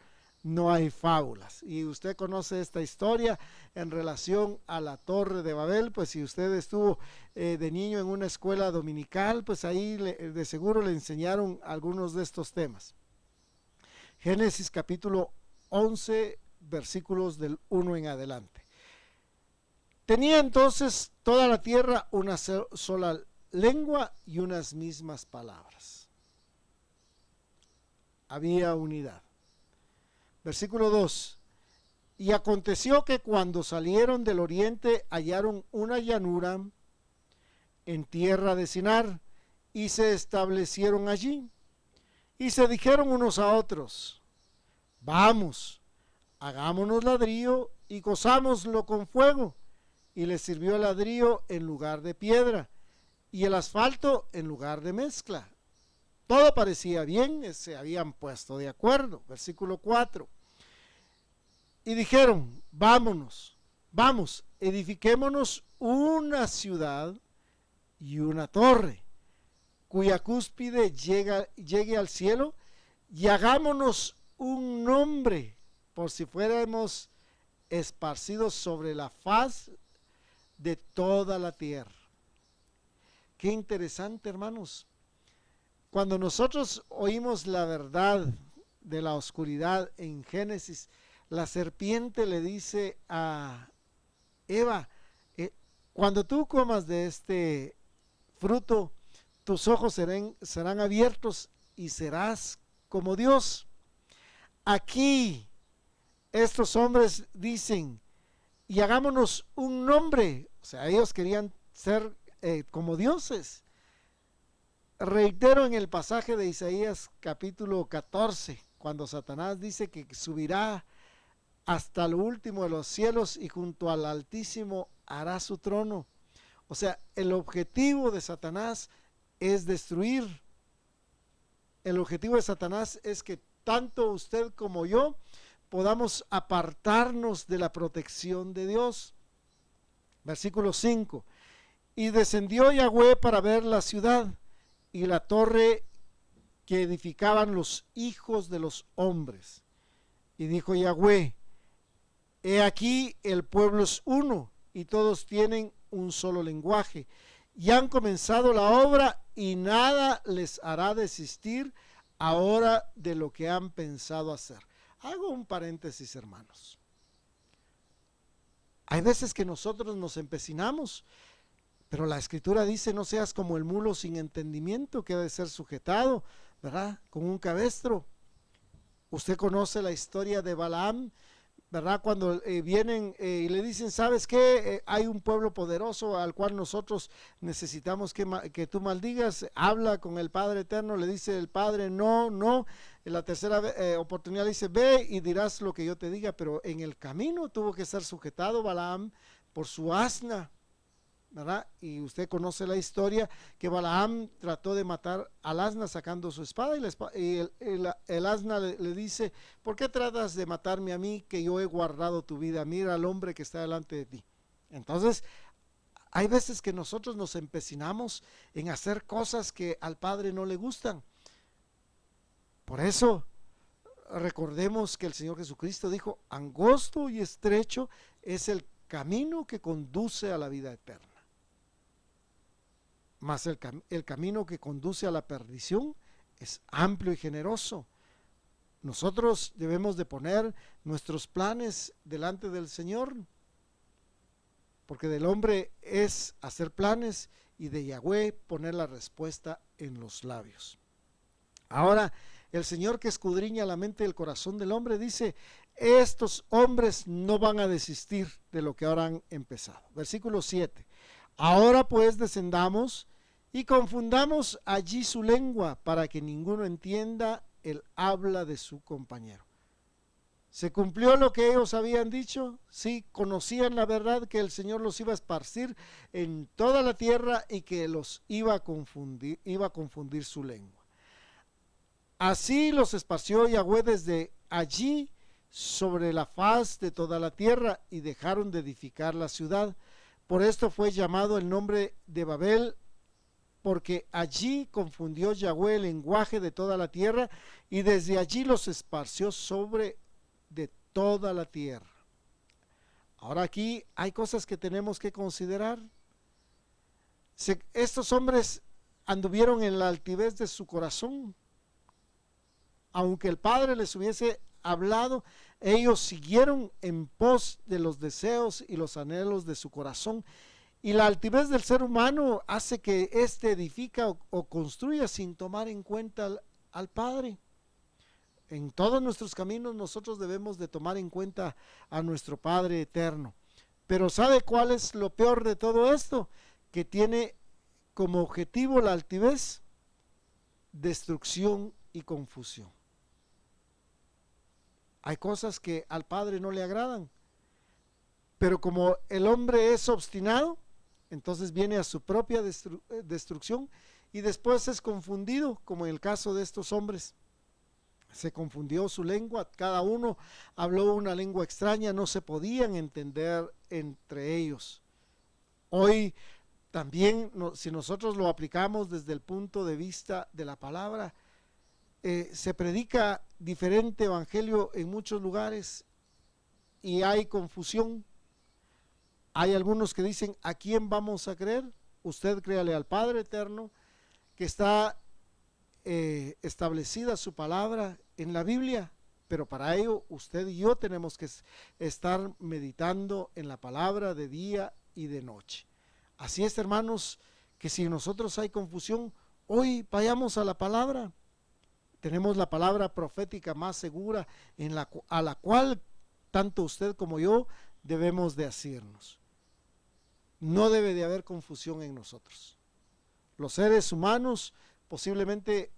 no hay fábulas. Y usted conoce esta historia en relación a la Torre de Babel, pues si usted estuvo de niño en una escuela dominical, pues ahí de seguro le enseñaron algunos de estos temas. Génesis capítulo 11, versículos del 1 en adelante. Tenía entonces toda la tierra una sola lengua y unas mismas palabras. Había unidad. Versículo 2. Y aconteció que cuando salieron del oriente hallaron una llanura en tierra de Sinar y se establecieron allí. Y se dijeron unos a otros: vamos, hagámonos ladrillo y cozámoslo con fuego. Y les sirvió el ladrillo en lugar de piedra y el asfalto en lugar de mezcla. Todo parecía bien, se habían puesto de acuerdo. Versículo 4. Y dijeron: vamos, edifiquémonos una ciudad y una torre, cuya cúspide llegue al cielo, y hagámonos un nombre, por si fuéramos esparcidos sobre la faz de toda la tierra. Qué interesante, hermanos. Cuando nosotros oímos la verdad de la oscuridad en Génesis, la serpiente le dice a Eva: cuando tú comas de este fruto, tus ojos serán abiertos y serás como Dios. Aquí estos hombres dicen: y hagámonos un nombre. O sea, ellos querían ser como dioses. Reitero en el pasaje de Isaías capítulo 14, cuando Satanás dice que subirá hasta lo último de los cielos y junto al Altísimo hará su trono. O sea, el objetivo de Satanás es destruir. El objetivo de Satanás es que tanto usted como yo podamos apartarnos de la protección de Dios. Versículo 5. Y descendió Yahweh para ver la ciudad y la torre que edificaban los hijos de los hombres. Y dijo Yahweh: he aquí el pueblo es uno y todos tienen un solo lenguaje. Y han comenzado la obra y nada les hará desistir ahora de lo que han pensado hacer. Hago un paréntesis, hermanos. Hay veces que nosotros nos empecinamos, pero la Escritura dice: no seas como el mulo sin entendimiento, que ha de ser sujetado, ¿verdad?, con un cabestro. Usted conoce la historia de Balaam, ¿verdad? Cuando vienen y le dicen: ¿sabes qué? Hay un pueblo poderoso al cual nosotros necesitamos que tú maldigas. Habla con el Padre Eterno, le dice el Padre: no. En la tercera oportunidad le dice: ve y dirás lo que yo te diga. Pero en el camino tuvo que ser sujetado Balaam por su asna, ¿verdad? Y usted conoce la historia, que Balaam trató de matar al asna sacando su espada, y el asna le dice: ¿por qué tratas de matarme a mí, que yo he guardado tu vida? Mira al hombre que está delante de ti. Entonces, hay veces que nosotros nos empecinamos en hacer cosas que al Padre no le gustan. Por eso, recordemos que el Señor Jesucristo dijo: angosto y estrecho es el camino que conduce a la vida eterna, mas el camino que conduce a la perdición es amplio y generoso. Nosotros debemos de poner nuestros planes delante del Señor. porque del hombre es hacer planes y de Yahweh poner la respuesta en los labios. Ahora, el Señor que escudriña la mente y el corazón del hombre dice, estos hombres no van a desistir de lo que ahora han empezado. Versículo 7. Ahora pues descendamos y confundamos allí su lengua para que ninguno entienda el habla de su compañero. ¿Se cumplió lo que ellos habían dicho? Sí, conocían la verdad que el Señor los iba a esparcir en toda la tierra y que los iba a confundir su lengua. Así los esparció Yahweh desde allí sobre la faz de toda la tierra y dejaron de edificar la ciudad. Por esto fue llamado el nombre de Babel, porque allí confundió Yahweh el lenguaje de toda la tierra y desde allí los esparció sobre de toda la tierra. Ahora aquí hay cosas que tenemos que considerar. Estos hombres anduvieron en la altivez de su corazón. Aunque el Padre les hubiese hablado, ellos siguieron en pos de los deseos y los anhelos de su corazón. Y la altivez del ser humano hace que éste edifica o construya sin tomar en cuenta al Padre. En todos nuestros caminos nosotros debemos de tomar en cuenta a nuestro Padre eterno. Pero ¿sabe cuál es lo peor de todo esto? Que tiene como objetivo la altivez, destrucción y confusión. Hay cosas que al Padre no le agradan, pero como el hombre es obstinado, entonces viene a su propia destrucción y después es confundido, como en el caso de estos hombres. Se confundió su lengua, cada uno habló una lengua extraña, no se podían entender entre ellos. Hoy también, si nosotros lo aplicamos desde el punto de vista de la palabra, se predica diferente evangelio en muchos lugares y hay confusión. Hay algunos que dicen, ¿a quién vamos a creer? Usted créale al Padre eterno, que está establecida su palabra en la Biblia, pero para ello usted y yo tenemos que estar meditando en la palabra de día y de noche. Así es, hermanos, que si en nosotros hay confusión, hoy vayamos a la palabra. Tenemos la palabra profética más segura a la cual tanto usted como yo debemos de asirnos. No debe de haber confusión en nosotros. Los seres humanos, posiblemente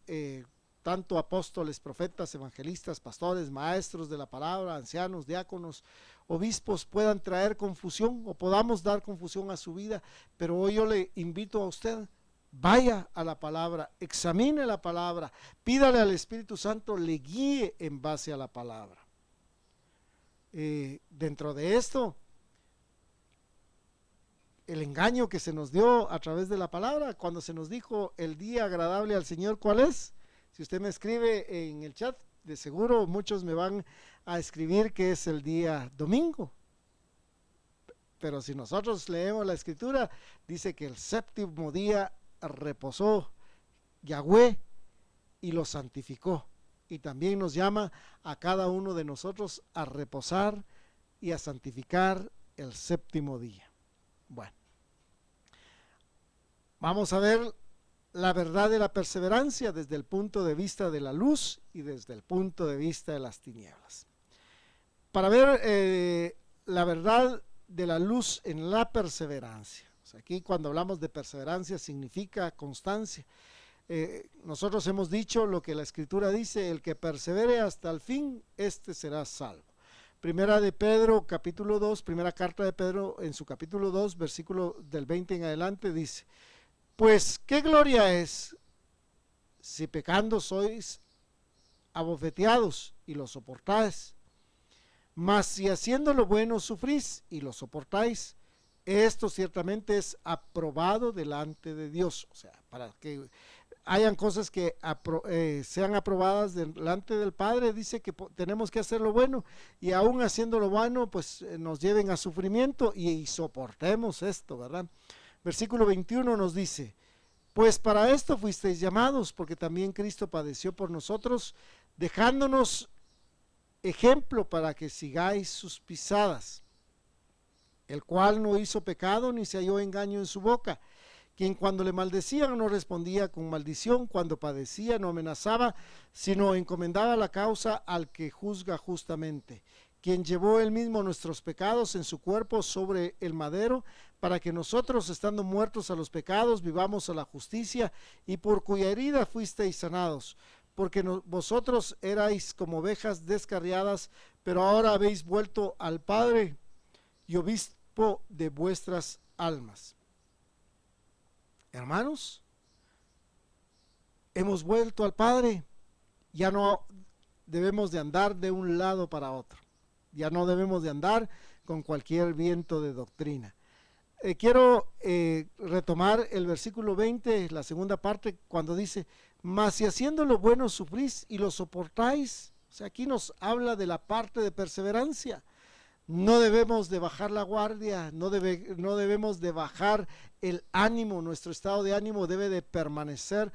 tanto apóstoles, profetas, evangelistas, pastores, maestros de la palabra, ancianos, diáconos, obispos, puedan traer confusión o podamos dar confusión a su vida, pero hoy yo le invito a usted, vaya a la palabra, examine la palabra, pídale al Espíritu Santo le guíe en base a la palabra. Dentro de esto, el engaño que se nos dio a través de la palabra, cuando se nos dijo el día agradable al Señor, ¿cuál es? Si usted me escribe en el chat, de seguro muchos me van a escribir que es el día domingo. Pero si nosotros leemos la escritura, dice que el séptimo día reposó Yahweh y lo santificó. Y también nos llama a cada uno de nosotros a reposar y a santificar el séptimo día. Bueno, vamos a ver la verdad de la perseverancia desde el punto de vista de la luz y desde el punto de vista de las tinieblas. Para ver la verdad de la luz en la perseverancia. O sea, aquí cuando hablamos de perseverancia significa constancia. Nosotros hemos dicho lo que la Escritura dice, el que persevere hasta el fin, este será salvo. Primera de Pedro, capítulo 2, primera carta de Pedro, en su capítulo 2, versículo del 20 en adelante, dice, pues, ¿qué gloria es si pecando sois abofeteados y lo soportáis? Mas si haciendo lo bueno sufrís y lo soportáis, esto ciertamente es aprobado delante de Dios. O sea, para que hayan cosas que sean aprobadas delante del Padre, dice que tenemos que hacer lo bueno y aún haciendo lo bueno, pues nos lleven a sufrimiento y soportemos esto, ¿verdad? Versículo 21 nos dice, pues para esto fuisteis llamados, porque también Cristo padeció por nosotros, dejándonos ejemplo para que sigáis sus pisadas. el cual no hizo pecado ni se halló engaño en su boca, quien cuando le maldecían no respondía con maldición, cuando padecía no amenazaba, sino encomendaba la causa al que juzga justamente, quien llevó él mismo nuestros pecados en su cuerpo sobre el madero, para que nosotros, estando muertos a los pecados, vivamos a la justicia, y por cuya herida fuisteis sanados, porque vosotros erais como ovejas descarriadas, pero ahora habéis vuelto al Padre y obispo de vuestras almas. Hermanos, hemos vuelto al Padre, ya no debemos de andar de un lado para otro, ya no debemos de andar con cualquier viento de doctrina. Quiero retomar el versículo 20, la segunda parte, cuando dice, mas si haciendo lo bueno sufrís y lo soportáis. O sea, aquí nos habla de la parte de perseverancia. No debemos de bajar la guardia, no debemos de bajar el ánimo, nuestro estado de ánimo debe de permanecer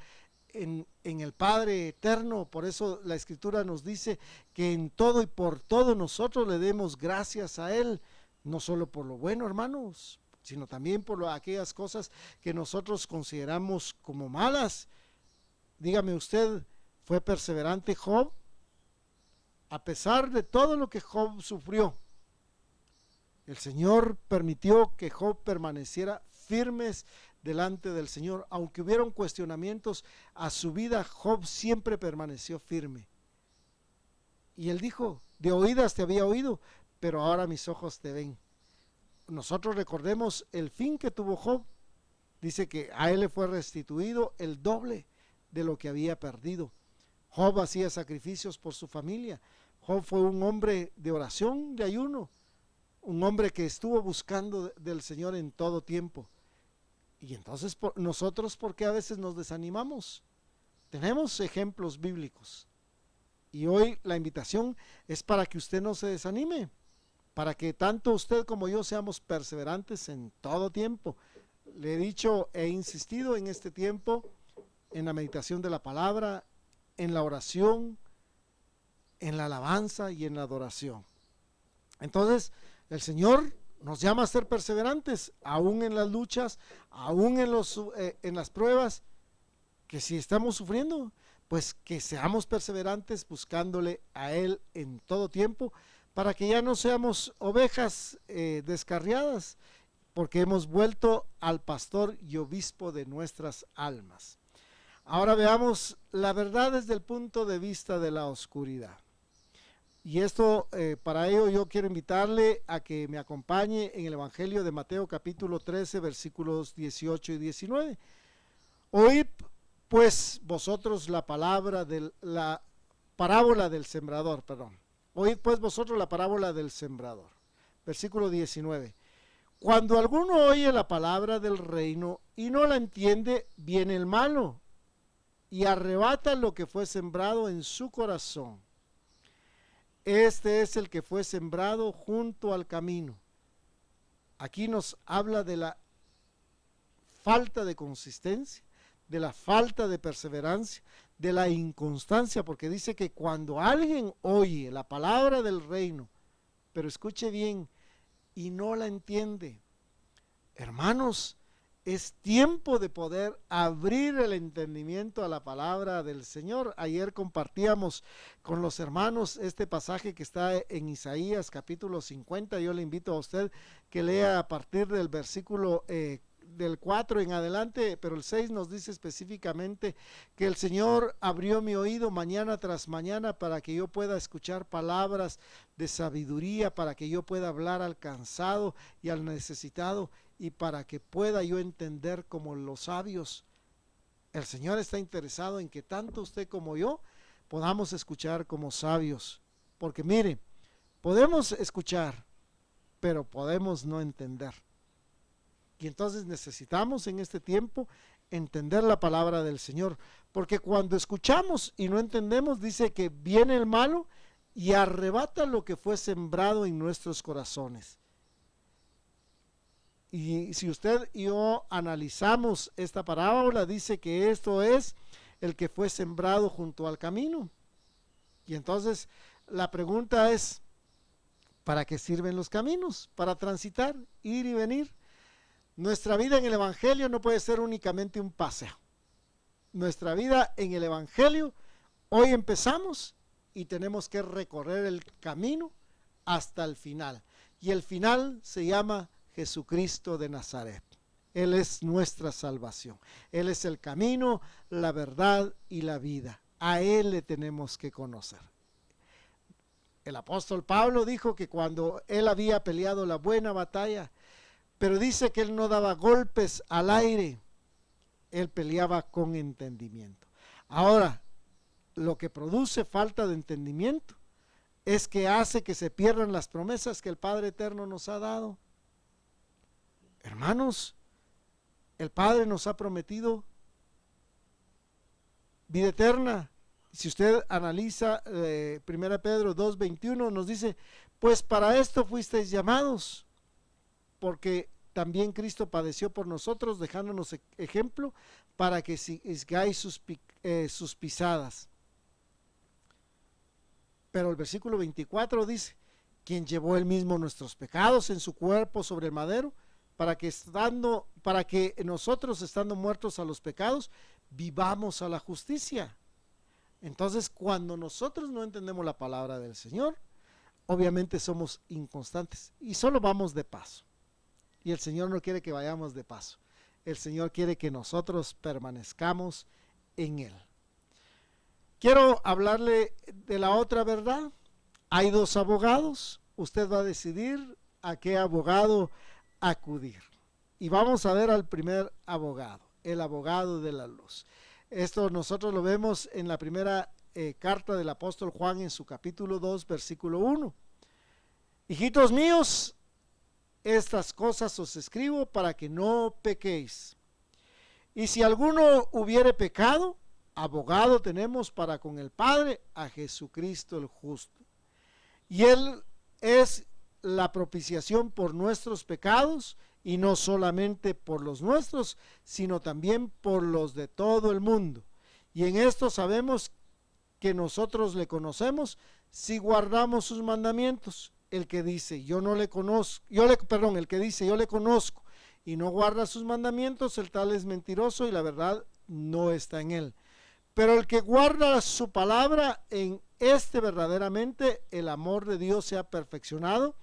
en el Padre eterno. Por eso la Escritura nos dice que en todo y por todo nosotros le demos gracias a Él, no solo por lo bueno, hermanos, sino también por aquellas cosas que nosotros consideramos como malas. Dígame usted, ¿fue perseverante Job? A pesar de todo lo que Job sufrió, el Señor permitió que Job permaneciera firmes delante del Señor. Aunque hubieron cuestionamientos a su vida, Job siempre permaneció firme. Y él dijo, de oídas te había oído, pero ahora mis ojos te ven. Nosotros recordemos el fin que tuvo Job. Dice que a él le fue restituido el doble de lo que había perdido. Job hacía sacrificios por su familia. Job fue un hombre de oración, de ayuno, un hombre que estuvo buscando del Señor en todo tiempo. Y entonces nosotros, ¿por qué a veces nos desanimamos? Tenemos ejemplos bíblicos. Y hoy la invitación es para que usted no se desanime, para que tanto usted como yo seamos perseverantes en todo tiempo. Le he dicho, he insistido en este tiempo, en la meditación de la palabra, en la oración, en la alabanza y en la adoración. Entonces, el Señor nos llama a ser perseverantes, aún en las luchas, aún en las pruebas, que si estamos sufriendo, pues que seamos perseverantes buscándole a Él en todo tiempo, para que ya no seamos ovejas descarriadas, porque hemos vuelto al pastor y obispo de nuestras almas. Ahora veamos la verdad desde el punto de vista de la oscuridad. Y esto, para ello yo quiero invitarle a que me acompañe en el Evangelio de Mateo capítulo 13, versículos 18 y 19. Oíd pues vosotros la parábola del sembrador, Oíd pues vosotros la parábola del sembrador. Versículo 19. Cuando alguno oye la palabra del reino y no la entiende, viene el malo y arrebata lo que fue sembrado en su corazón. Este es el que fue sembrado junto al camino. Aquí nos habla de la falta de consistencia, de la falta de perseverancia, de la inconstancia, porque dice que cuando alguien oye la palabra del reino, pero escuche bien, y no la entiende, hermanos, es tiempo de poder abrir el entendimiento a la palabra del Señor. Ayer compartíamos con los hermanos este pasaje que está en Isaías capítulo 50. Yo le invito a usted que lea a partir del versículo del 4 en adelante, pero el 6 nos dice específicamente que el Señor abrió mi oído mañana tras mañana para que yo pueda escuchar palabras de sabiduría, para que yo pueda hablar al cansado y al necesitado, y para que pueda yo entender como los sabios. El Señor está interesado en que tanto usted como yo podamos escuchar como sabios, porque mire, podemos escuchar, pero podemos no entender. Y entonces necesitamos en este tiempo entender la palabra del Señor, porque cuando escuchamos y no entendemos, dice que viene el malo y arrebata lo que fue sembrado en nuestros corazones. Y si usted y yo analizamos esta parábola, dice que esto es el que fue sembrado junto al camino. Y entonces la pregunta es, ¿Para qué sirven los caminos? Para transitar, ir y venir. Nuestra vida en el Evangelio no puede ser únicamente un paseo. Nuestra vida en el Evangelio, hoy empezamos y tenemos que recorrer el camino hasta el final. Y el final se llama Jesucristo de Nazaret. Él es nuestra salvación. Él es el camino, la verdad y la vida. A Él le tenemos que conocer. El apóstol Pablo dijo que cuando él había peleado la buena batalla, pero dice que él no daba golpes al aire, él peleaba con entendimiento. Ahora, lo que produce falta de entendimiento es que hace que se pierdan las promesas que el Padre Eterno nos ha dado. Hermanos, el Padre nos ha prometido vida eterna. Si usted analiza 1 Pedro 2:21, nos dice, pues para esto fuisteis llamados, porque también Cristo padeció por nosotros, dejándonos ejemplo para que sigáis sus pisadas. Pero el versículo 24 dice, quien llevó él mismo nuestros pecados en su cuerpo sobre el madero, para que nosotros, estando muertos a los pecados, vivamos a la justicia. Entonces, cuando nosotros no entendemos la palabra del Señor, obviamente somos inconstantes y solo vamos de paso. Y el Señor no quiere que vayamos de paso. El Señor quiere que nosotros permanezcamos en Él. Quiero hablarle de la otra verdad. Hay dos abogados. Usted va a decidir a qué abogado acudir. Y vamos a ver al primer abogado, el abogado de la luz. Esto nosotros lo vemos en la primera carta del apóstol Juan en su capítulo 2, versículo 1. Hijitos míos, estas cosas os escribo para que no pequéis. Y si alguno hubiere pecado, abogado tenemos para con el Padre, a Jesucristo el justo. Y Él es la propiciación por nuestros pecados, y no solamente por los nuestros, sino también por los de todo el mundo. Y en esto sabemos que nosotros le conocemos si guardamos sus mandamientos. El que dice yo le conozco y no guarda sus mandamientos, el tal es mentiroso y la verdad no está en él. Pero el que guarda su palabra, en este verdaderamente el amor de Dios se ha perfeccionado.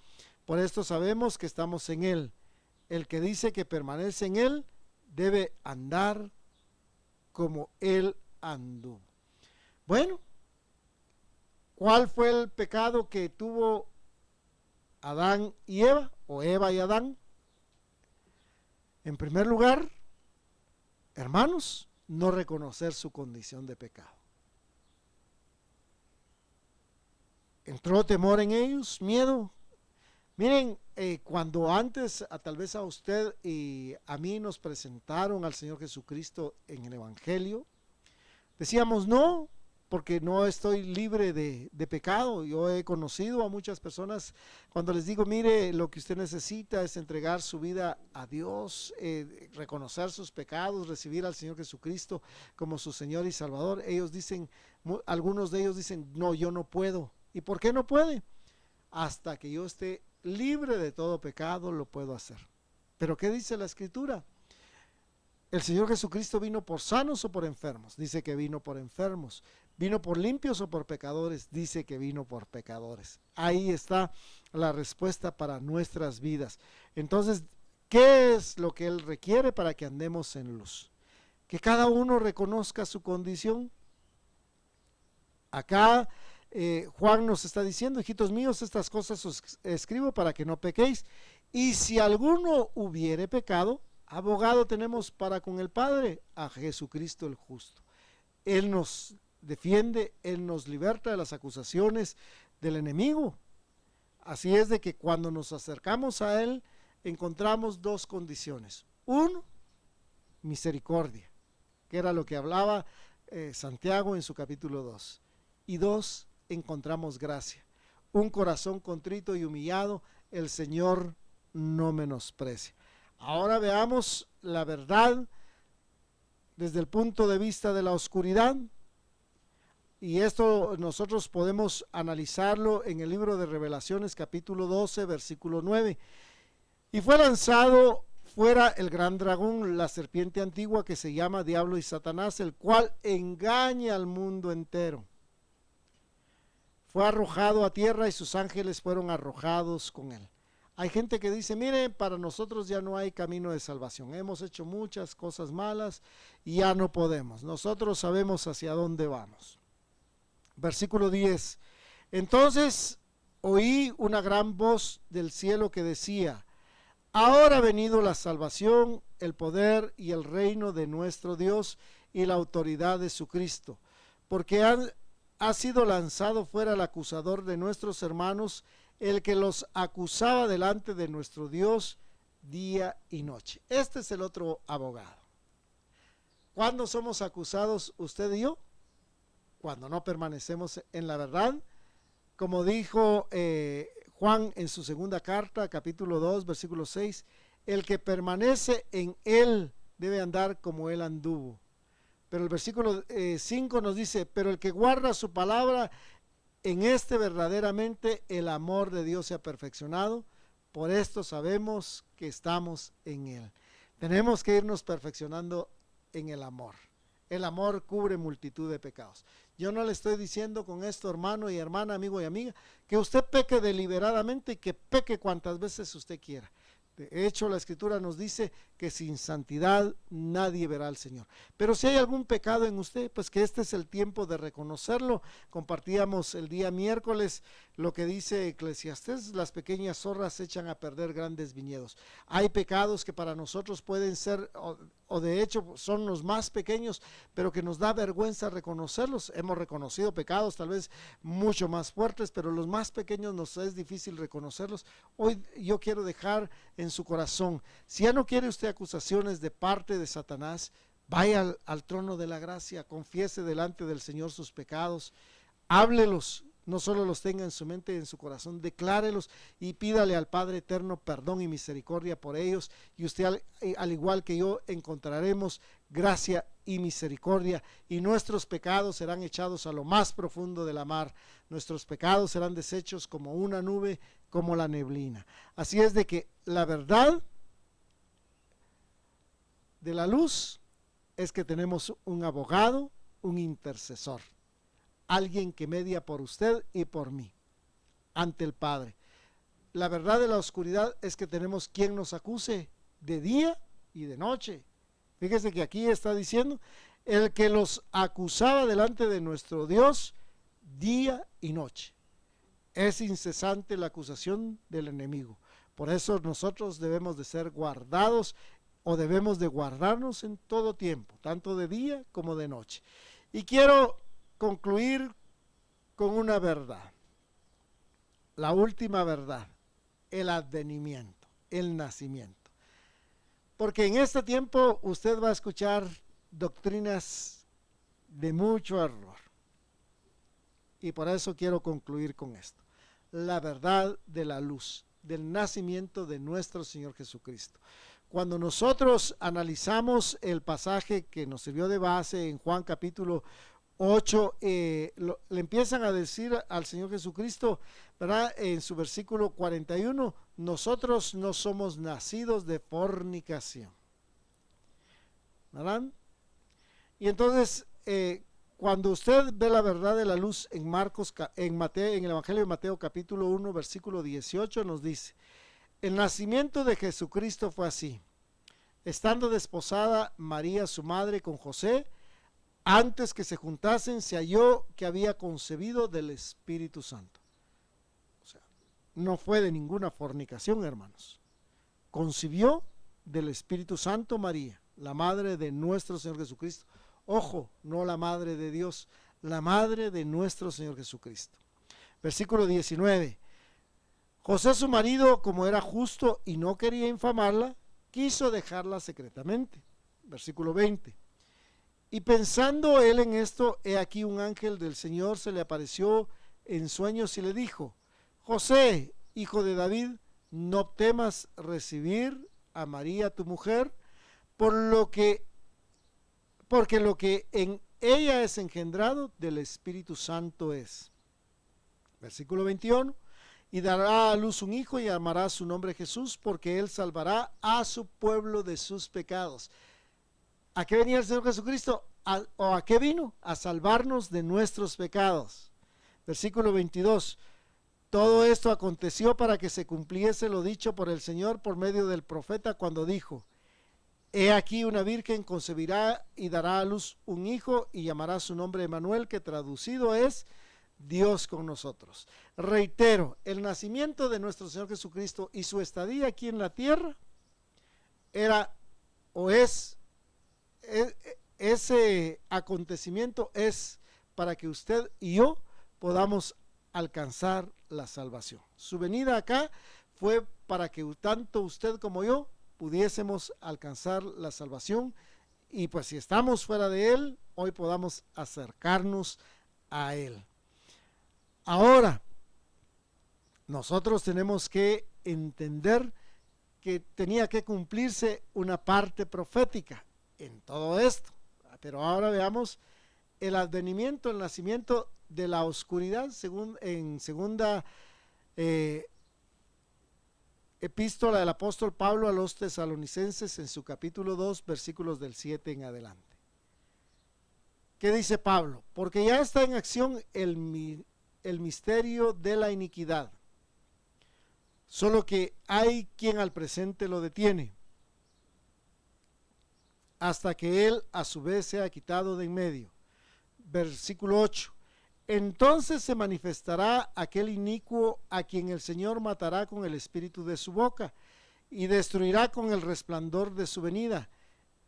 Por esto sabemos que estamos en él. El que dice que permanece en él debe andar como él anduvo. Bueno, ¿cuál fue el pecado que tuvo Adán y Eva, o Eva y Adán? En primer lugar, hermanos, no reconocer su condición de pecado. Entró temor en ellos, miedo. Miren, cuando antes tal vez a usted y a mí nos presentaron al Señor Jesucristo en el Evangelio, decíamos no, porque no estoy libre de pecado. Yo he conocido a muchas personas cuando les digo, mire, lo que usted necesita es entregar su vida a Dios, reconocer sus pecados, recibir al Señor Jesucristo como su Señor y Salvador. Ellos dicen, algunos de ellos dicen, no, yo no puedo. ¿Y por qué no puede? Hasta que yo esté libre de todo pecado lo puedo hacer. Pero ¿qué dice la Escritura? ¿El Señor Jesucristo vino por sanos o por enfermos? Dice que vino por enfermos. ¿Vino por limpios o por pecadores? Dice que vino por pecadores. Ahí está la respuesta para nuestras vidas. Entonces, ¿qué es lo que Él requiere para que andemos en luz? Que cada uno reconozca su condición. Acá Juan nos está diciendo, hijitos míos, estas cosas os escribo para que no pequéis. Y si alguno hubiere pecado, abogado tenemos para con el Padre, a Jesucristo el justo. Él nos defiende, Él nos liberta de las acusaciones del enemigo. Así es de que cuando nos acercamos a Él, encontramos dos condiciones. Uno, misericordia, que era lo que hablaba Santiago en su capítulo 2. Y dos, encontramos gracia. Un corazón contrito y humillado, el Señor no menosprecia. Ahora veamos la verdad desde el punto de vista de la oscuridad. Y esto nosotros podemos analizarlo en el libro de Revelaciones capítulo 12 versículo 9. Y fue lanzado fuera el gran dragón, la serpiente antigua que se llama Diablo y Satanás, el cual engaña al mundo entero. Fue arrojado a tierra y sus ángeles fueron arrojados con él. Hay gente que dice, mire, para nosotros ya no hay camino de salvación. Hemos hecho muchas cosas malas y ya no podemos. Nosotros sabemos hacia dónde vamos. Versículo 10. Entonces oí una gran voz del cielo que decía, ahora ha venido la salvación, el poder y el reino de nuestro Dios y la autoridad de su Cristo, porque ha sido lanzado fuera el acusador de nuestros hermanos, el que los acusaba delante de nuestro Dios día y noche. Este es el otro abogado. ¿Cuándo somos acusados usted y yo? Cuando no permanecemos en la verdad, como dijo Juan en su segunda carta, capítulo 2, versículo 6, el que permanece en él debe andar como él anduvo. Pero el versículo 5 nos dice, pero el que guarda su palabra, en este verdaderamente el amor de Dios se ha perfeccionado, por esto sabemos que estamos en él. Tenemos que irnos perfeccionando en el amor. El amor cubre multitud de pecados. Yo no le estoy diciendo con esto, hermano y hermana, amigo y amiga, que usted peque deliberadamente y que peque cuantas veces usted quiera. De hecho, la Escritura nos dice que sin santidad nadie verá al Señor. Pero si hay algún pecado en usted, pues que este es el tiempo de reconocerlo. Compartíamos el día miércoles lo que dice Eclesiastés, las pequeñas zorras echan a perder grandes viñedos. Hay pecados que para nosotros pueden ser, o de hecho son los más pequeños, pero que nos da vergüenza reconocerlos. Hemos reconocido pecados tal vez mucho más fuertes, pero los más pequeños nos es difícil reconocerlos. Hoy yo quiero dejar en su corazón, si ya no quiere usted acusaciones de parte de Satanás, vaya al trono de la gracia, confiese delante del Señor sus pecados, háblelos, no solo los tenga en su mente y en su corazón, declárelos y pídale al Padre eterno perdón y misericordia por ellos, y usted al igual que yo encontraremos gracia y misericordia, y nuestros pecados serán echados a lo más profundo de la mar, nuestros pecados serán deshechos como una nube, como la neblina. Así es de que la verdad de la luz es que tenemos un abogado, un intercesor, alguien que media por usted y por mí ante el Padre. La verdad de la oscuridad es que tenemos quien nos acuse de día y de noche. Fíjese que aquí está diciendo, el que los acusaba delante de nuestro Dios día y noche. Es incesante la acusación del enemigo. Por eso nosotros debemos de ser guardados o debemos de guardarnos en todo tiempo, tanto de día como de noche. Y quiero concluir con una verdad, la última verdad, el advenimiento, el nacimiento. Porque en este tiempo usted va a escuchar doctrinas de mucho error. Y por eso quiero concluir con esto. La verdad de la luz, del nacimiento de nuestro Señor Jesucristo. Cuando nosotros analizamos el pasaje que nos sirvió de base en Juan capítulo 8, le empiezan a decir al Señor Jesucristo, ¿verdad? En su versículo 41, nosotros no somos nacidos de fornicación, ¿verdad? Y entonces, cuando usted ve la verdad de la luz en Marcos, en el Evangelio de Mateo capítulo 1, versículo 18, nos dice, el nacimiento de Jesucristo fue así, estando desposada María su madre con José, antes que se juntasen, se halló que había concebido del Espíritu Santo. O sea, no fue de ninguna fornicación, hermanos. Concibió del Espíritu Santo María, la madre de nuestro Señor Jesucristo. Ojo, no la madre de Dios, la madre de nuestro Señor Jesucristo. Versículo 19. José su marido, como era justo y no quería infamarla, quiso dejarla secretamente. Versículo 20. Y pensando él en esto, he aquí un ángel del Señor se le apareció en sueños y le dijo, José, hijo de David, no temas recibir a María tu mujer, porque lo que en ella es engendrado del Espíritu Santo es. Versículo 21, y dará a luz un hijo y llamará su nombre Jesús, porque él salvará a su pueblo de sus pecados. ¿A qué venía el Señor Jesucristo? ¿O a qué vino? A salvarnos de nuestros pecados. Versículo 22, todo esto aconteció para que se cumpliese lo dicho por el Señor por medio del profeta cuando dijo, he aquí una virgen concebirá y dará a luz un hijo y llamará su nombre Emmanuel, que traducido es Dios con nosotros. Reitero, el nacimiento de nuestro Señor Jesucristo y su estadía aquí en la tierra era o es, ese acontecimiento es para que usted y yo podamos alcanzar la salvación. Su venida acá fue para que tanto usted como yo pudiésemos alcanzar la salvación, y pues si estamos fuera de él, hoy podamos acercarnos a él. Ahora, nosotros tenemos que entender que tenía que cumplirse una parte profética en todo esto. Pero ahora veamos el advenimiento, el nacimiento de la oscuridad, en segunda epístola del apóstol Pablo a los tesalonicenses, en su capítulo 2, versículos del 7 en adelante. ¿Qué dice Pablo? Porque ya está en acción el misterio de la iniquidad, solo que hay quien al presente lo detiene, hasta que él a su vez sea quitado de en medio. Versículo 8, entonces se manifestará aquel inicuo a quien el Señor matará con el espíritu de su boca y destruirá con el resplandor de su venida,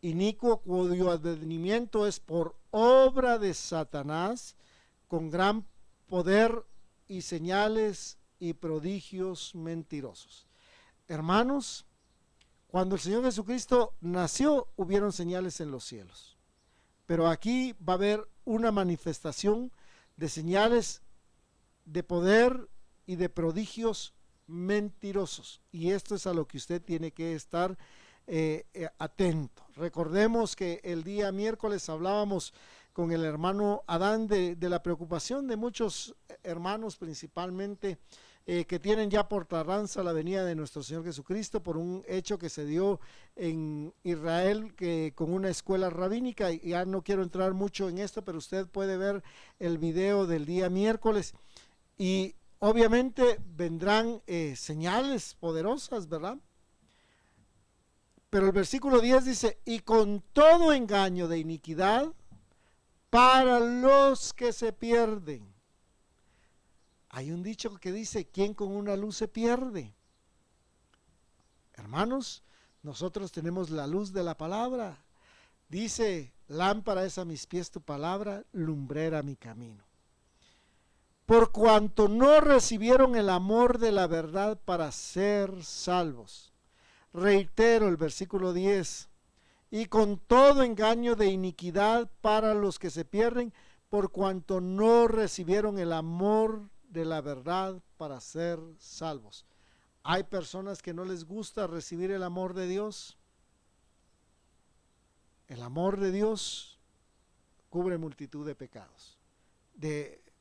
inicuo cuyo advenimiento es por obra de Satanás, con gran poder y señales y prodigios mentirosos. Hermanos, cuando el Señor Jesucristo nació, hubieron señales en los cielos, pero aquí va a haber una manifestación de señales de poder y de prodigios mentirosos, y esto es a lo que usted tiene que estar atento. Recordemos que el día miércoles hablábamos con el hermano Adán de la preocupación de muchos hermanos, principalmente que tienen ya por tardanza la venida de nuestro Señor Jesucristo, por un hecho que se dio en Israel, que con una escuela rabínica, y ya no quiero entrar mucho en esto, pero usted puede ver el video del día miércoles, y obviamente vendrán señales poderosas, ¿verdad? Pero el versículo 10 dice, y con todo engaño de iniquidad para los que se pierden. Hay un dicho que dice, ¿quién con una luz se pierde? Hermanos, nosotros tenemos la luz de la palabra. Dice, lámpara es a mis pies tu palabra, lumbrera mi camino. Por cuanto no recibieron el amor de la verdad para ser salvos. Reitero el versículo 10, y con todo engaño de iniquidad para los que se pierden, por cuanto no recibieron el amor de la verdad para ser salvos. Hay personas que no les gusta recibir el amor de Dios. El amor de Dios cubre multitud de pecados.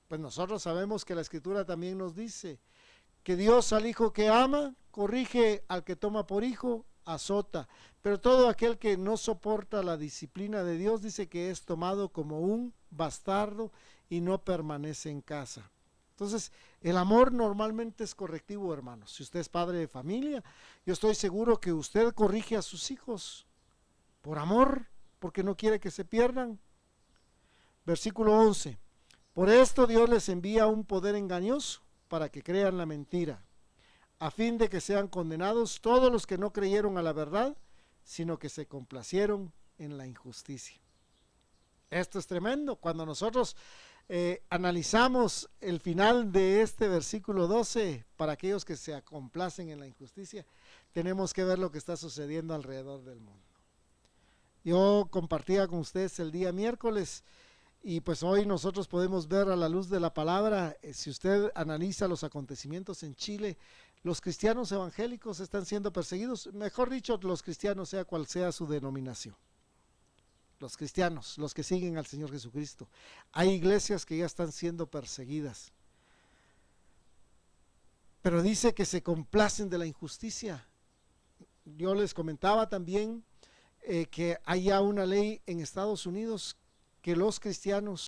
Pues nosotros sabemos que la Escritura también nos dice que Dios al hijo que ama, corrige, al que toma por hijo, azota. Pero todo aquel que no soporta la disciplina de Dios dice que es tomado como un bastardo y no permanece en casa. Entonces, el amor normalmente es correctivo, hermanos. Si usted es padre de familia, yo estoy seguro que usted corrige a sus hijos por amor, porque no quiere que se pierdan. Versículo 11. Por esto Dios les envía un poder engañoso para que crean la mentira, a fin de que sean condenados todos los que no creyeron a la verdad, sino que se complacieron en la injusticia. Esto es tremendo. Cuando nosotros analizamos el final de este versículo 12, para aquellos que se complacen en la injusticia, tenemos que ver lo que está sucediendo alrededor del mundo. Yo compartía con ustedes el día miércoles, y pues hoy nosotros podemos ver a la luz de la palabra, si usted analiza los acontecimientos en Chile, los cristianos evangélicos están siendo perseguidos, mejor dicho, los cristianos, sea cual sea su denominación. los cristianos, los que siguen al Señor Jesucristo. Hay iglesias que ya están siendo perseguidas, pero dice que se complacen de la injusticia. Yo les comentaba también que hay ya una ley en Estados Unidos que los cristianos